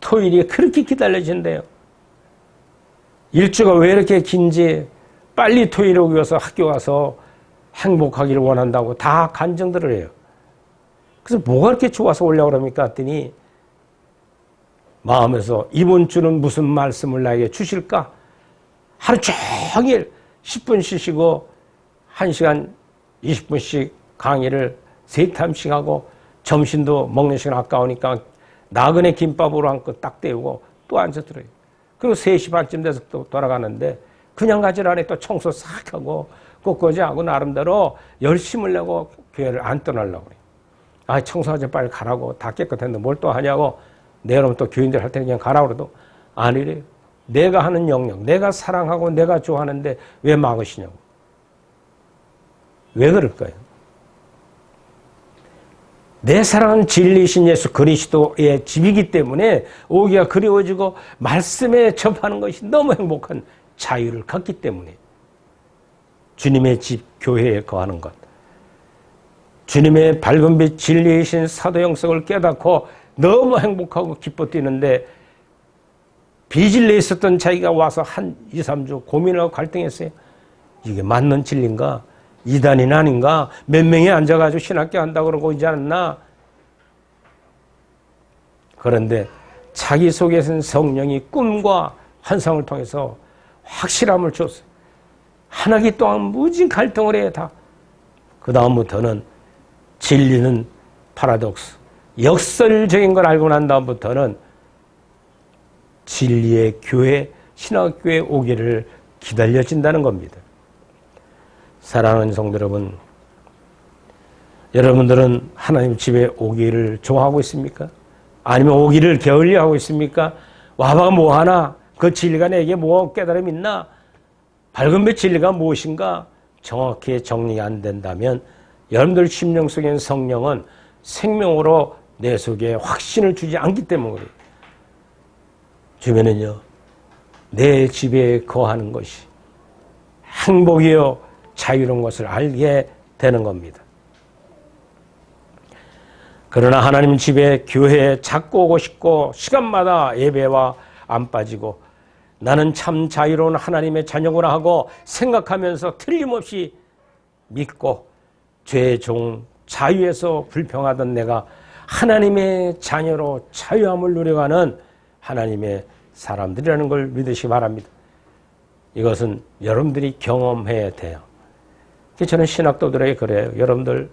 토요일이 그렇게 기다려진대요. 일주가 왜 이렇게 긴지 빨리 토요일에 오기 위해서 학교 가서 행복하기를 원한다고 다 간증들을 해요. 그래서 뭐가 그렇게 좋아서 오려고 그럽니까? 했더니 마음에서 이번 주는 무슨 말씀을 나에게 주실까? 하루 종일 10분씩 쉬고 1시간 20분씩 강의를 3탐씩 하고 점심도 먹는 시간 아까우니까 나그네 김밥으로 한 거 딱 때우고 또 앉아 들어요. 그리고 3시 반쯤 돼서 또 돌아가는데 그냥 가지 않아 또 청소 싹 하고 꽃꽂이하고 나름대로 열심을 내고 교회를 안 떠나려고 그래요. 아, 청소하지 빨리 가라고. 다 깨끗했는데 뭘 또 하냐고. 내일은 또 교인들 할 때는 그냥 가라고 그래도 아니래요. 내가 하는 영역, 내가 사랑하고 내가 좋아하는데 왜 막으시냐고. 왜 그럴까요? 내 사랑은 진리이신 예수 그리스도의 집이기 때문에 오기가 그리워지고 말씀에 접하는 것이 너무 행복한 자유를 갖기 때문에 주님의 집 교회에 거하는 것, 주님의 밝은 빛 진리이신 사도 영성을 깨닫고 너무 행복하고 기뻐 뛰는데 비진리에 있었던 자기가 와서 한 2, 3주 고민하고 갈등했어요. 이게 맞는 진리인가? 이단이 아닌가? 몇 명이 앉아가지고 신학교 한다고 그러고 있지 않았나? 그런데 자기 속에서는 성령이 꿈과 환상을 통해서 확실함을 줬어요. 하나님 또한 무진 갈등을 해야 다. 그 다음부터는 진리는 파라독스, 역설적인 걸 알고 난 다음부터는 진리의 교회, 신학교에 오기를 기다려진다는 겁니다. 사랑하는 성도 여러분, 여러분들은 하나님 집에 오기를 좋아하고 있습니까? 아니면 오기를 게을리하고 있습니까? 와봐 뭐하나? 그 진리가 내게 뭐 깨달음 있나? 밝은 빛 진리가 무엇인가? 정확히 정리가 안 된다면 여러분들 심령 속에 성령은 생명으로 내 속에 확신을 주지 않기 때문에 그래요. 주변은요, 내 집에 거하는 것이 행복이요 자유로운 것을 알게 되는 겁니다. 그러나 하나님 집에 교회에 자꾸 오고 싶고 시간마다 예배와 안 빠지고 나는 참 자유로운 하나님의 자녀구나 하고 생각하면서 틀림없이 믿고 죄의 종 자유에서 불평하던 내가 하나님의 자녀로 자유함을 누려가는 하나님의 사람들이라는 걸 믿으시기 바랍니다. 이것은 여러분들이 경험해야 돼요. 저는 신학도들에게 그래요. 여러분들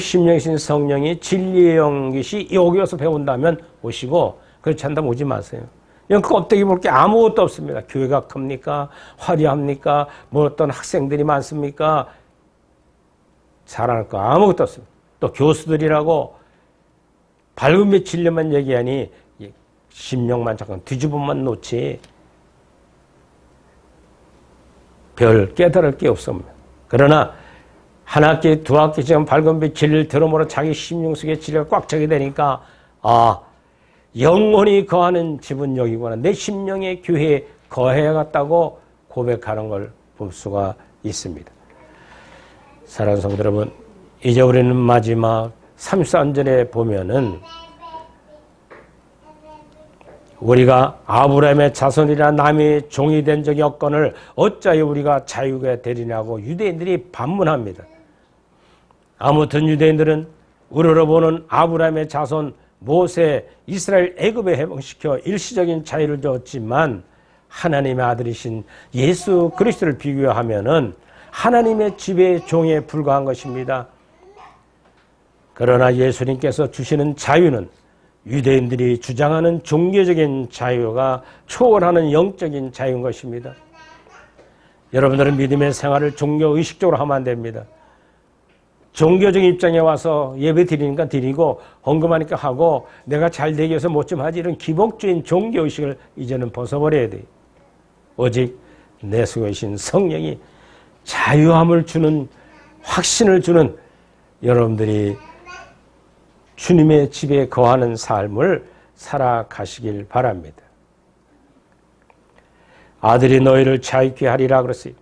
심령이신 성령이 진리의 영이시 여기 와서 배운다면 오시고 그렇지 않다면 오지 마세요. 그 껍데기 볼 게 아무것도 없습니다. 교회가 큽니까? 화려합니까? 뭐 어떤 학생들이 많습니까? 잘할 거 아무것도 없습니다. 또 교수들이라고 밝은 빛 진리만 얘기하니 심령만 잠깐 뒤집어만 놓지 별 깨달을 게 없습니다. 그러나 한 학기, 두 학기 지금 밝은 빛 진리를 들음으로 자기 심령 속에 진리가 꽉 차게 되니까 영원히 거하는 집은 여기구나. 내 심령의 교회에 거해야겠다고 고백하는 걸 볼 수가 있습니다. 사랑하는 성도 여러분, 이제 우리는 마지막 33절에 보면은 우리가 아브라함의 자손이라 남의 종이 된 적이 없거늘 어찌하여 우리가 자유가 되리냐고 유대인들이 반문합니다. 아무튼 유대인들은 우러러 보는 아브라함의 자손 모세 이스라엘 애굽에 해방시켜 일시적인 자유를 줬지만 하나님의 아들이신 예수 그리스도를 비교하면은 하나님의 지배의 종에 불과한 것입니다. 그러나 예수님께서 주시는 자유는 유대인들이 주장하는 종교적인 자유가 초월하는 영적인 자유인 것입니다. 여러분들은 믿음의 생활을 종교의식적으로 하면 안 됩니다. 종교적인 입장에 와서 예배 드리니까 드리고 헌금하니까 하고 내가 잘 되기 위해서 뭐 좀 하지 이런 기복적인 종교의식을 이제는 벗어버려야 돼요. 오직 내 속에 계신 성령이 자유함을 주는 확신을 주는 여러분들이 주님의 집에 거하는 삶을 살아가시길 바랍니다. 아들이 너희를 자유케 하리라 그랬어요.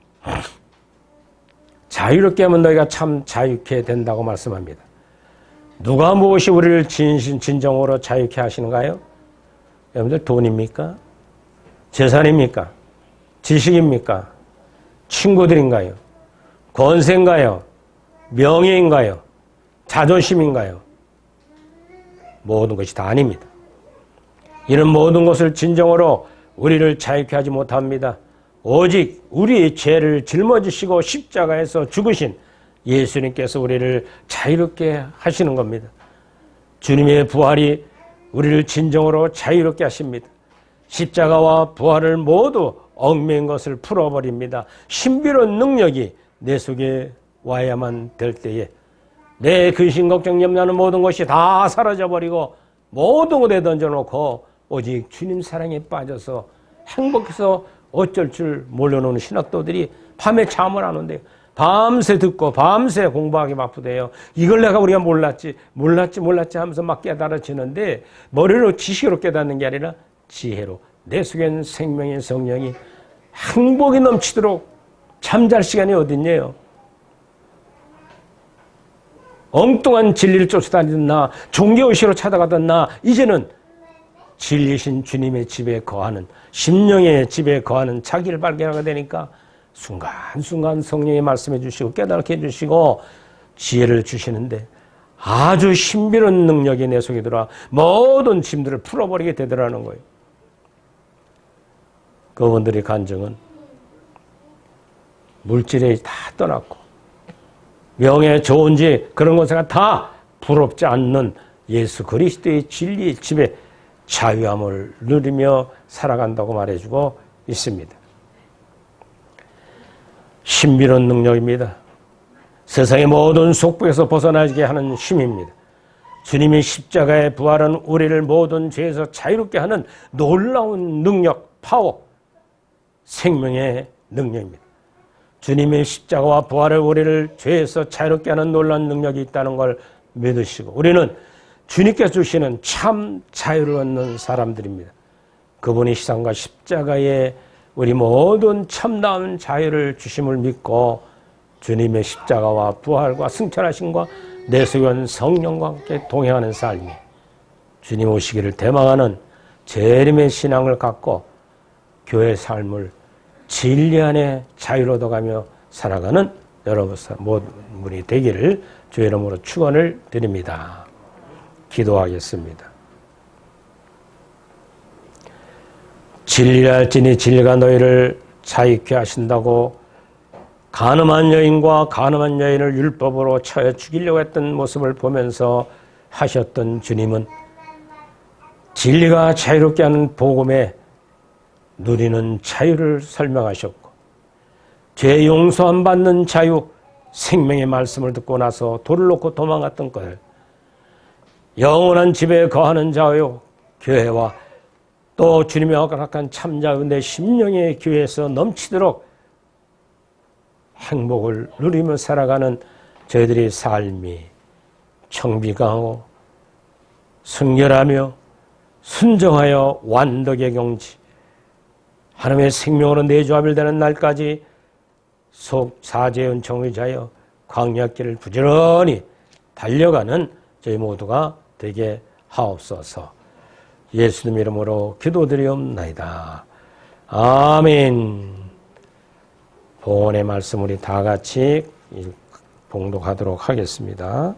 자유롭게 하면 너희가 참 자유케 된다고 말씀합니다. 누가 무엇이 우리를 진정으로 자유케 하시는가요? 여러분들 돈입니까? 재산입니까? 지식입니까? 친구들인가요? 권세인가요? 명예인가요? 자존심인가요? 모든 것이 다 아닙니다. 이는 모든 것을 진정으로 우리를 자유케 하지 못합니다. 오직 우리의 죄를 짊어지시고 십자가에서 죽으신 예수님께서 우리를 자유롭게 하시는 겁니다. 주님의 부활이 우리를 진정으로 자유롭게 하십니다. 십자가와 부활을 모두 얽매인 것을 풀어버립니다. 신비로운 능력이 내 속에 와야만 될 때에 내 근심 걱정 염려하는 모든 것이 다 사라져버리고 모든 것에 던져놓고 오직 주님 사랑에 빠져서 행복해서 어쩔 줄 몰라놓는 신학도들이 밤에 잠을 안 온대요. 밤새 듣고 밤새 공부하기 바쁘대요. 이걸 우리가 몰랐지 하면서 막 깨달아지는데 머리로 지식으로 깨닫는 게 아니라 지혜로 내 속엔 생명의 성령이 행복이 넘치도록 잠잘 시간이 어딨냐요. 엉뚱한 진리를 쫓아다니던 나, 종교의식으로 찾아가던 나, 이제는 진리신 주님의 집에 거하는, 심령의 집에 거하는 자기를 발견하게 되니까 순간순간 성령이 말씀해 주시고 깨닫게 해 주시고 지혜를 주시는데 아주 신비로운 능력이 내 속에 들어와 모든 짐들을 풀어버리게 되더라는 거예요. 그분들의 간증은 물질에 다 떠났고 명예, 좋은지 그런 것에 다 부럽지 않는 예수 그리스도의 진리의 집에 자유함을 누리며 살아간다고 말해주고 있습니다. 신비로운 능력입니다. 세상의 모든 속박에서 벗어나게 하는 힘입니다. 주님의 십자가의 부활은 우리를 모든 죄에서 자유롭게 하는 놀라운 능력, 파워, 생명의 능력입니다. 주님의 십자가와 부활을 우리를 죄에서 자유롭게 하는 놀라운 능력이 있다는 걸 믿으시고 우리는 주님께서 주시는 참 자유를 얻는 사람들입니다. 그분의 희생과 십자가에 우리 모든 참다운 자유를 주심을 믿고 주님의 십자가와 부활과 승천하심과 내세운 성령과 함께 동행하는 삶이 주님 오시기를 대망하는 재림의 신앙을 갖고 교회 삶을 진리 안에 자유를 얻어가며 살아가는 여러분 모든 분이 되기를 주의 이름으로 축원을 드립니다. 기도하겠습니다. 진리를 알지니 진리가 너희를 자유케 하신다고 간음한 여인과 간음한 여인을 율법으로 쳐여 죽이려고 했던 모습을 보면서 하셨던 주님은 진리가 자유롭게 하는 복음에 누리는 자유를 설명하셨고 죄 용서함 받는 자유, 생명의 말씀을 듣고 나서 돌을 놓고 도망갔던 것을 영원한 집에 거하는 자유, 교회와 또 주님의 허락한 참자유 내 심령의 교회에서 넘치도록 행복을 누리며 살아가는 저희들의 삶이 청비강하고 순결하며 순정하여 완덕의 경지 하나님의 생명으로 내조합일되는 날까지 속 사죄의 은총을 의지하여 광야길을 부지런히 달려가는 저희 모두가 되게 하옵소서. 예수님 이름으로 기도드리옵나이다. 아멘. 봉헌의 말씀 우리 다 같이 봉독하도록 하겠습니다.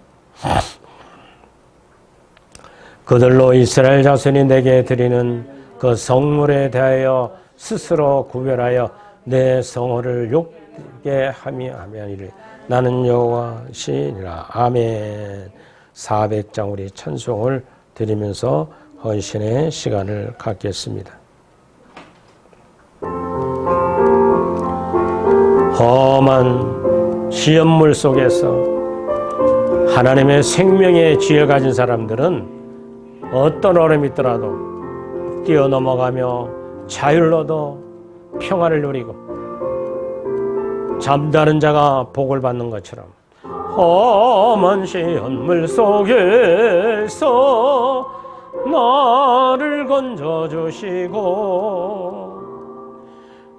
그들로 이스라엘 자손이 내게 드리는 그 성물에 대하여 스스로 구별하여 내 성호를 욕게 하미하며 나는 여호와시니라. 아멘. 400장 우리 찬송을 드리면서 헌신의 시간을 갖겠습니다. 험한 시험물 속에서 하나님의 생명의 지혜를 가진 사람들은 어떤 어려움이 있더라도 뛰어넘어가며 자유를 얻어 평안을 누리고 잠자는 자가 복을 받는 것처럼 험한 시험물 속에서 나를 건져주시고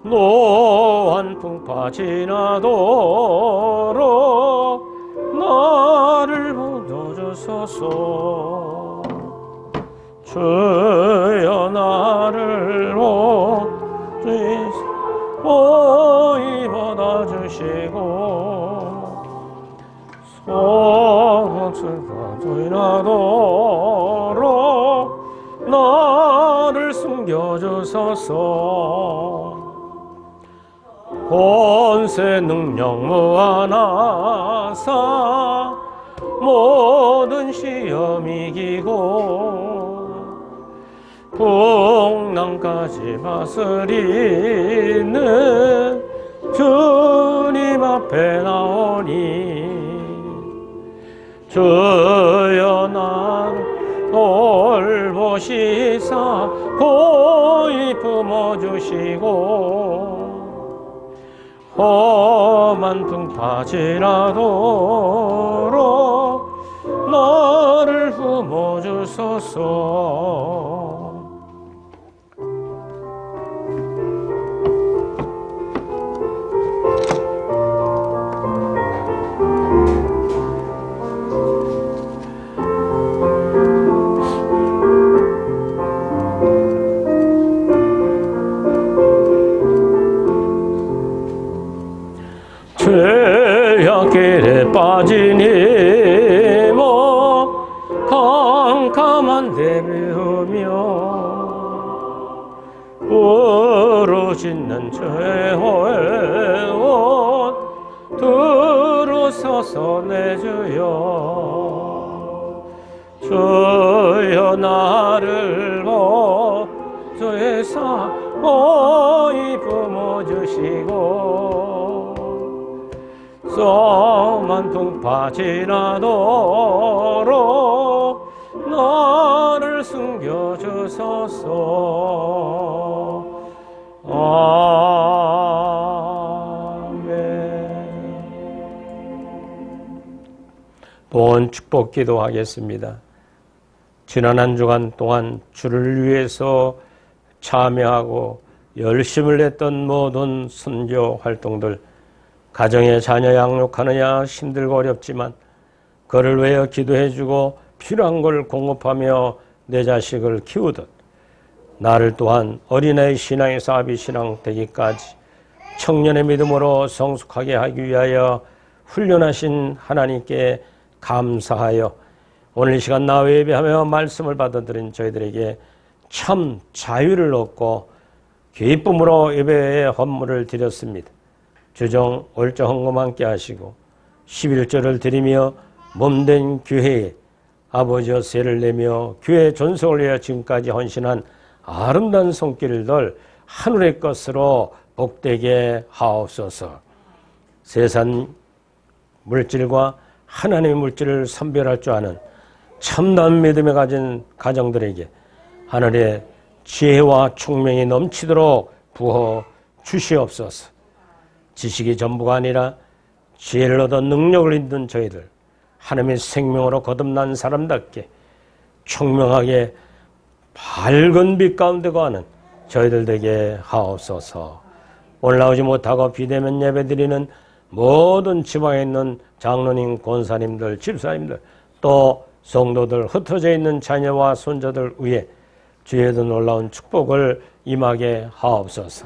노한 풍파 지나도록 나를 건져주소서. 주여 나를 오이 받아주시고 소원수가 지나도록 나를 숨겨주소서. 권세 능력 무한하사 모든 시험 이기고 풍랑까지 다스리는 주님 앞에 나오니 주여 나를 돌보시사 고이 품어주시고 험한 등파지라도록 나를 품어주소서. 죄악길에 빠진 힘어 캄캄한 데 비우며 부르짖는 죄의 옷 들어서서 내 주여 주여 나를 보소서 고이 품어주시고 험한 풍파 지나도록 나를 숨겨주소서. 아멘. 본 축복 기도하겠습니다. 지난 한 주간 동안 주를 위해서 참여하고 열심을 냈던 모든 선교 활동들, 가정의 자녀 양육하느냐 힘들고 어렵지만 그를 위하여 기도해주고 필요한 걸 공급하며 내 자식을 키우듯 나를 또한 어린아이 신앙에서 아비 신앙 되기까지 청년의 믿음으로 성숙하게 하기 위하여 훈련하신 하나님께 감사하여 오늘 이 시간 나와 예배하며 말씀을 받아들인 저희들에게 참 자유를 얻고 기쁨으로 예배의 헌물을 드렸습니다. 주정 올적 헌금 함께 하시고 11조를 드리며 몸된 교회에 아버지의 세를 내며 교회 존속을 위하여 지금까지 헌신한 아름다운 손길들 하늘의 것으로 복되게 하옵소서. 세상 물질과 하나님의 물질을 선별할 줄 아는 참다운 믿음을 가진 가정들에게 하늘의 지혜와 총명이 넘치도록 부어 주시옵소서. 지식이 전부가 아니라 지혜를 얻어 능력을 있는 저희들, 하나님의 생명으로 거듭난 사람답게 총명하게 밝은 빛 가운데 거하는 저희들 되게 하옵소서. 오늘 나오지 못하고 비대면 예배드리는 모든 지방에 있는 장로님, 권사님들, 집사님들, 또 성도들, 흩어져 있는 자녀와 손자들 위에 주에도 놀라운 축복을 임하게 하옵소서.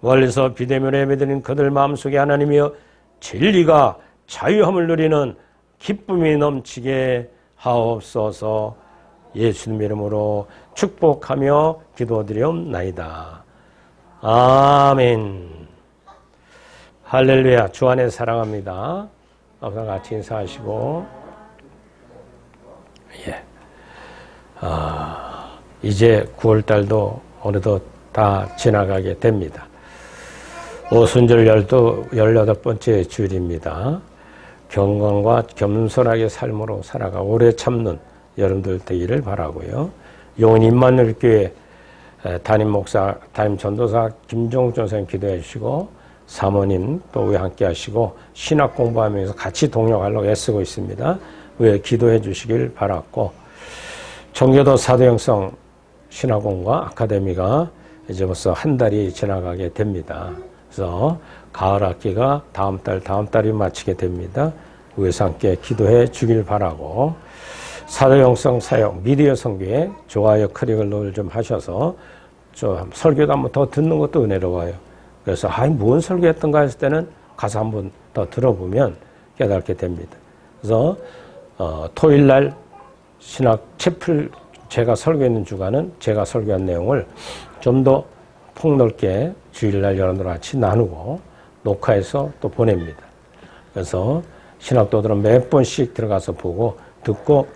멀리서 비대면 예배드린 그들 마음속에 하나님이여 진리가 자유함을 누리는 기쁨이 넘치게 하옵소서. 예수님 이름으로 축복하며 기도드리옵나이다. 아멘. 할렐루야. 주 안에 사랑합니다. 항상 같이 인사하시고. 이제 9월달도 어느덧 다 지나가게 됩니다. 오순절 18번째 주일입니다. 경건과 겸손하게 삶으로 살아가 오래 참는 여러분들 되기를 바라고요. 용인 임마누엘교회 담임 목사, 담임 전도사 김종준 선생님 기도해 주시고 사모님 또 우리 함께 하시고 신학 공부하면서 같이 동역하려고 애쓰고 있습니다. 왜 기도해 주시길 바랐고 청교도 사도행성 신학원과 아카데미가 이제 벌써 한 달이 지나가게 됩니다. 그래서 가을 학기가 다음 달이 마치게 됩니다. 위에서 함께 기도해 주길 바라고 사도행성 사역 미디어 선교에 좋아요 클릭을 좀 하셔서 좀 설교도 한번 더 듣는 것도 은혜로워요. 그래서 뭔 설교했던가 했을 때는 가서 한번 더 들어보면 깨닫게 됩니다. 그래서 토요일날 신학 채플 제가 설교했는 주간은 제가 설교한 내용을 좀 더 폭넓게 주일날 여러분들과 같이 나누고 녹화해서 또 보냅니다. 그래서 신학도들은 몇 번씩 들어가서 보고 듣고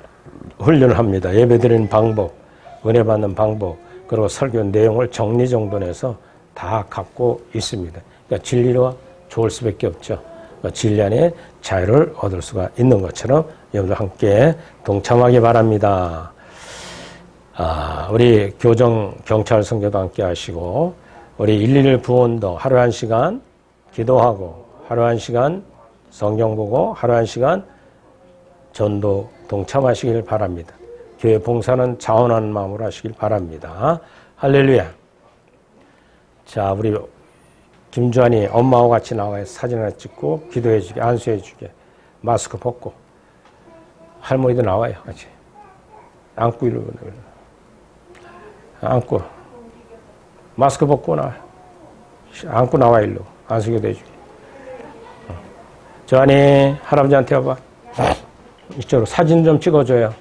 훈련을 합니다. 예배드리는 방법, 은혜 받는 방법, 그리고 설교 내용을 정리정돈해서 다 갖고 있습니다. 그러니까 진리와 좋을 수밖에 없죠. 진리 안에 자유를 얻을 수가 있는 것처럼 여러분들 함께 동참하기 바랍니다. 우리 교정 경찰 선교도 함께 하시고 우리 111 부원도 하루 1시간 기도하고 하루 1시간 성경 보고 하루 1시간 전도 동참하시길 바랍니다. 교회 봉사는 자원하는 마음으로 하시길 바랍니다. 할렐루야. 자, 우리 김주환이 엄마하고 같이 나와서 사진 하나 찍고 기도해주게, 안수해주게, 마스크 벗고 할머니도 나와요, 같이. 안고 이러고 안고 마스크 벗고 나와. 안고 나와 일로 안수기도 해주게. 주환이 할아버지한테 와봐. 이쪽으로 사진 좀 찍어줘요.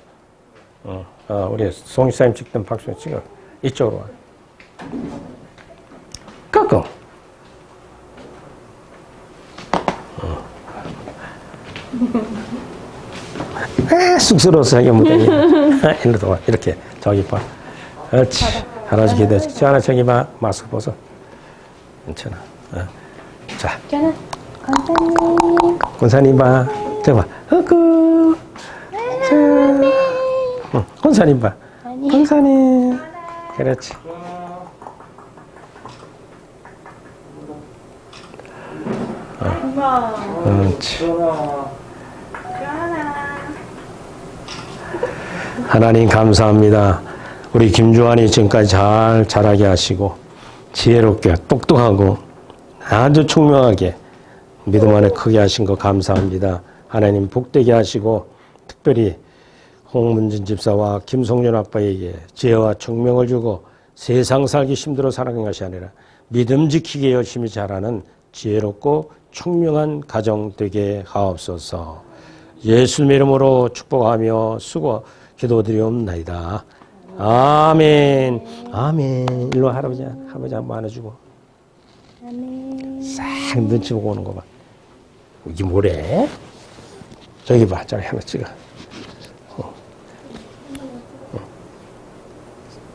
우리 송이사님 찍던 박수 찍어. 이쪽으로 와. 깎어. 쑥스러워서 하기 못하니. 일로 와. 이렇게. 저기 봐. 그렇지. 할아버지 기도해. 자, 저기 봐. 마스크 벗어. 괜찮아. 자. 권사님. 권사님 봐. 저 봐. 흑구. 자. 권사님 봐. 권사님. 그렇지. 그렇지. 하나님 감사합니다. 우리 김주환이 지금까지 잘 자라게 하시고 지혜롭게 똑똑하고 아주 총명하게 믿음 안에 크게 하신 거 감사합니다. 하나님 복되게 하시고 특별히 홍문진 집사와 김성윤 아빠에게 지혜와 총명을 주고 세상 살기 힘들어 살아가는 것이 아니라 믿음 지키게 열심히 자라는 지혜롭고 총명한 가정 되게 하옵소서. 예수님의 이름으로 축복하며 수고 기도드리옵나이다. 아멘. 아멘. 일로 할아버지 한번 안아주고. 아멘. 싹 눈치 보고 오는 거 봐. 이게 뭐래? 저기 봐. 저기 하나 찍어.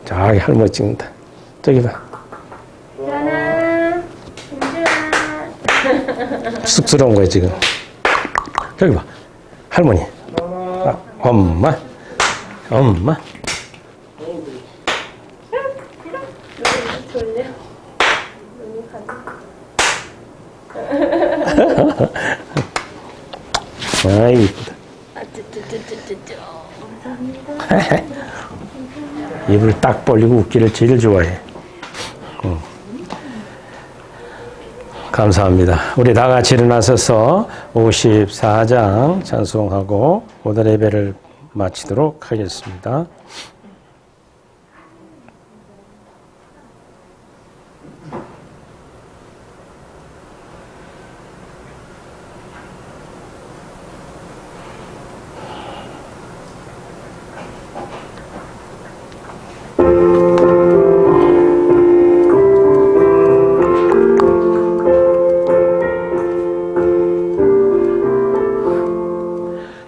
저기 할머니 찍는다. 저기 봐. 쑥스러운 거야 지금. 저기 봐. 할머니. 엄마. 엄마. 아이 이쁘다. 입을 딱 벌리고 웃기를 제일 좋아해. 감사합니다. 우리 다 같이 일어나서서 54장 찬송하고 오늘 예배를 마치도록 하겠습니다.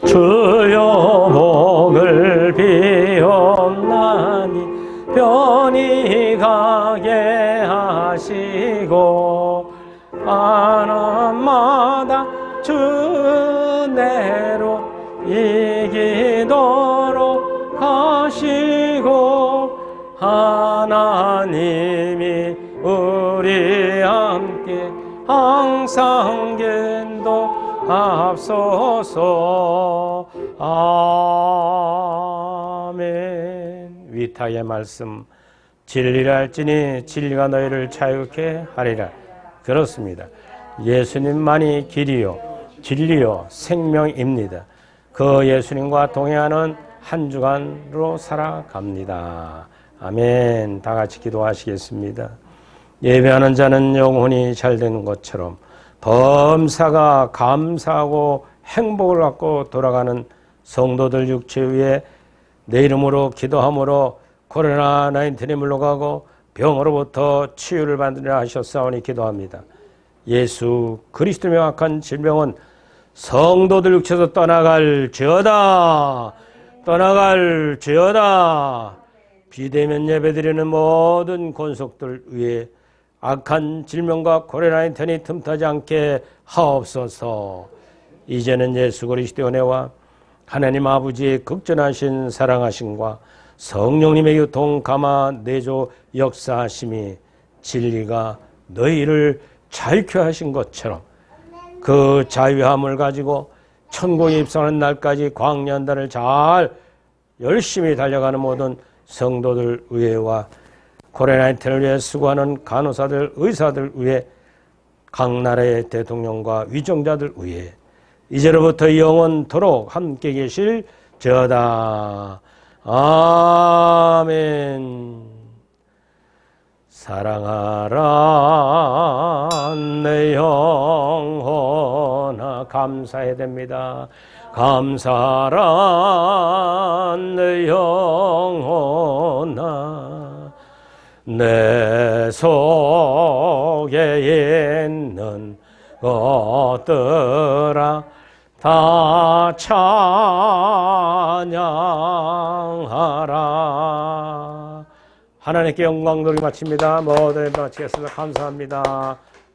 주여 목을 비옵나니 편히 가게 하시고 하나마다 주내로 이기도록 하시고 하나님이 우리 함께 항상 인도하옵소서. 아멘. 위탁의 말씀 진리라 할지니 진리가 너희를 자유케 하리라. 그렇습니다. 예수님만이 길이요 진리요 생명입니다. 그 예수님과 동행하는 한 주간으로 살아갑니다. 아멘. 다 같이 기도하시겠습니다. 예배하는 자는 영혼이 잘되는 것처럼 범사가 감사하고 행복을 갖고 돌아가는 성도들 육체 위에 내 이름으로 기도함으로 코로나19에 물러가고 병으로부터 치유를 받으려 하셨사오니 기도합니다. 예수 그리스도 명확한 질병은 성도들 육체에서 떠나갈지어다. 떠나갈지어다. 비대면 예배드리는 모든 권속들 위에 악한 질병과 코로나19이 틈타지 않게 하옵소서. 이제는 예수 그리스도의 은혜와 하나님 아버지의 극전하신 사랑하심과 성령님의 교통 감화 내조 역사하심이 진리가 너희를 자유케 하신 것처럼 그 자유함을 가지고 천국에 입성하는 날까지 광년단을 잘 열심히 달려가는 모든 성도들 의회와 코로나19를 위해 수고하는 간호사들, 의사들 위해 각 나라의 대통령과 위정자들 위해 이제로부터 영원토록 함께 계실 저다. 아멘. 사랑하라 내 영혼아. 감사해야 됩니다. 감사하라 내 영혼아. 내 속에 있는 것들아 다 찬양하라. 하나님께 영광 돌리 마칩니다. 모든 마치겠습니다. 감사합니다.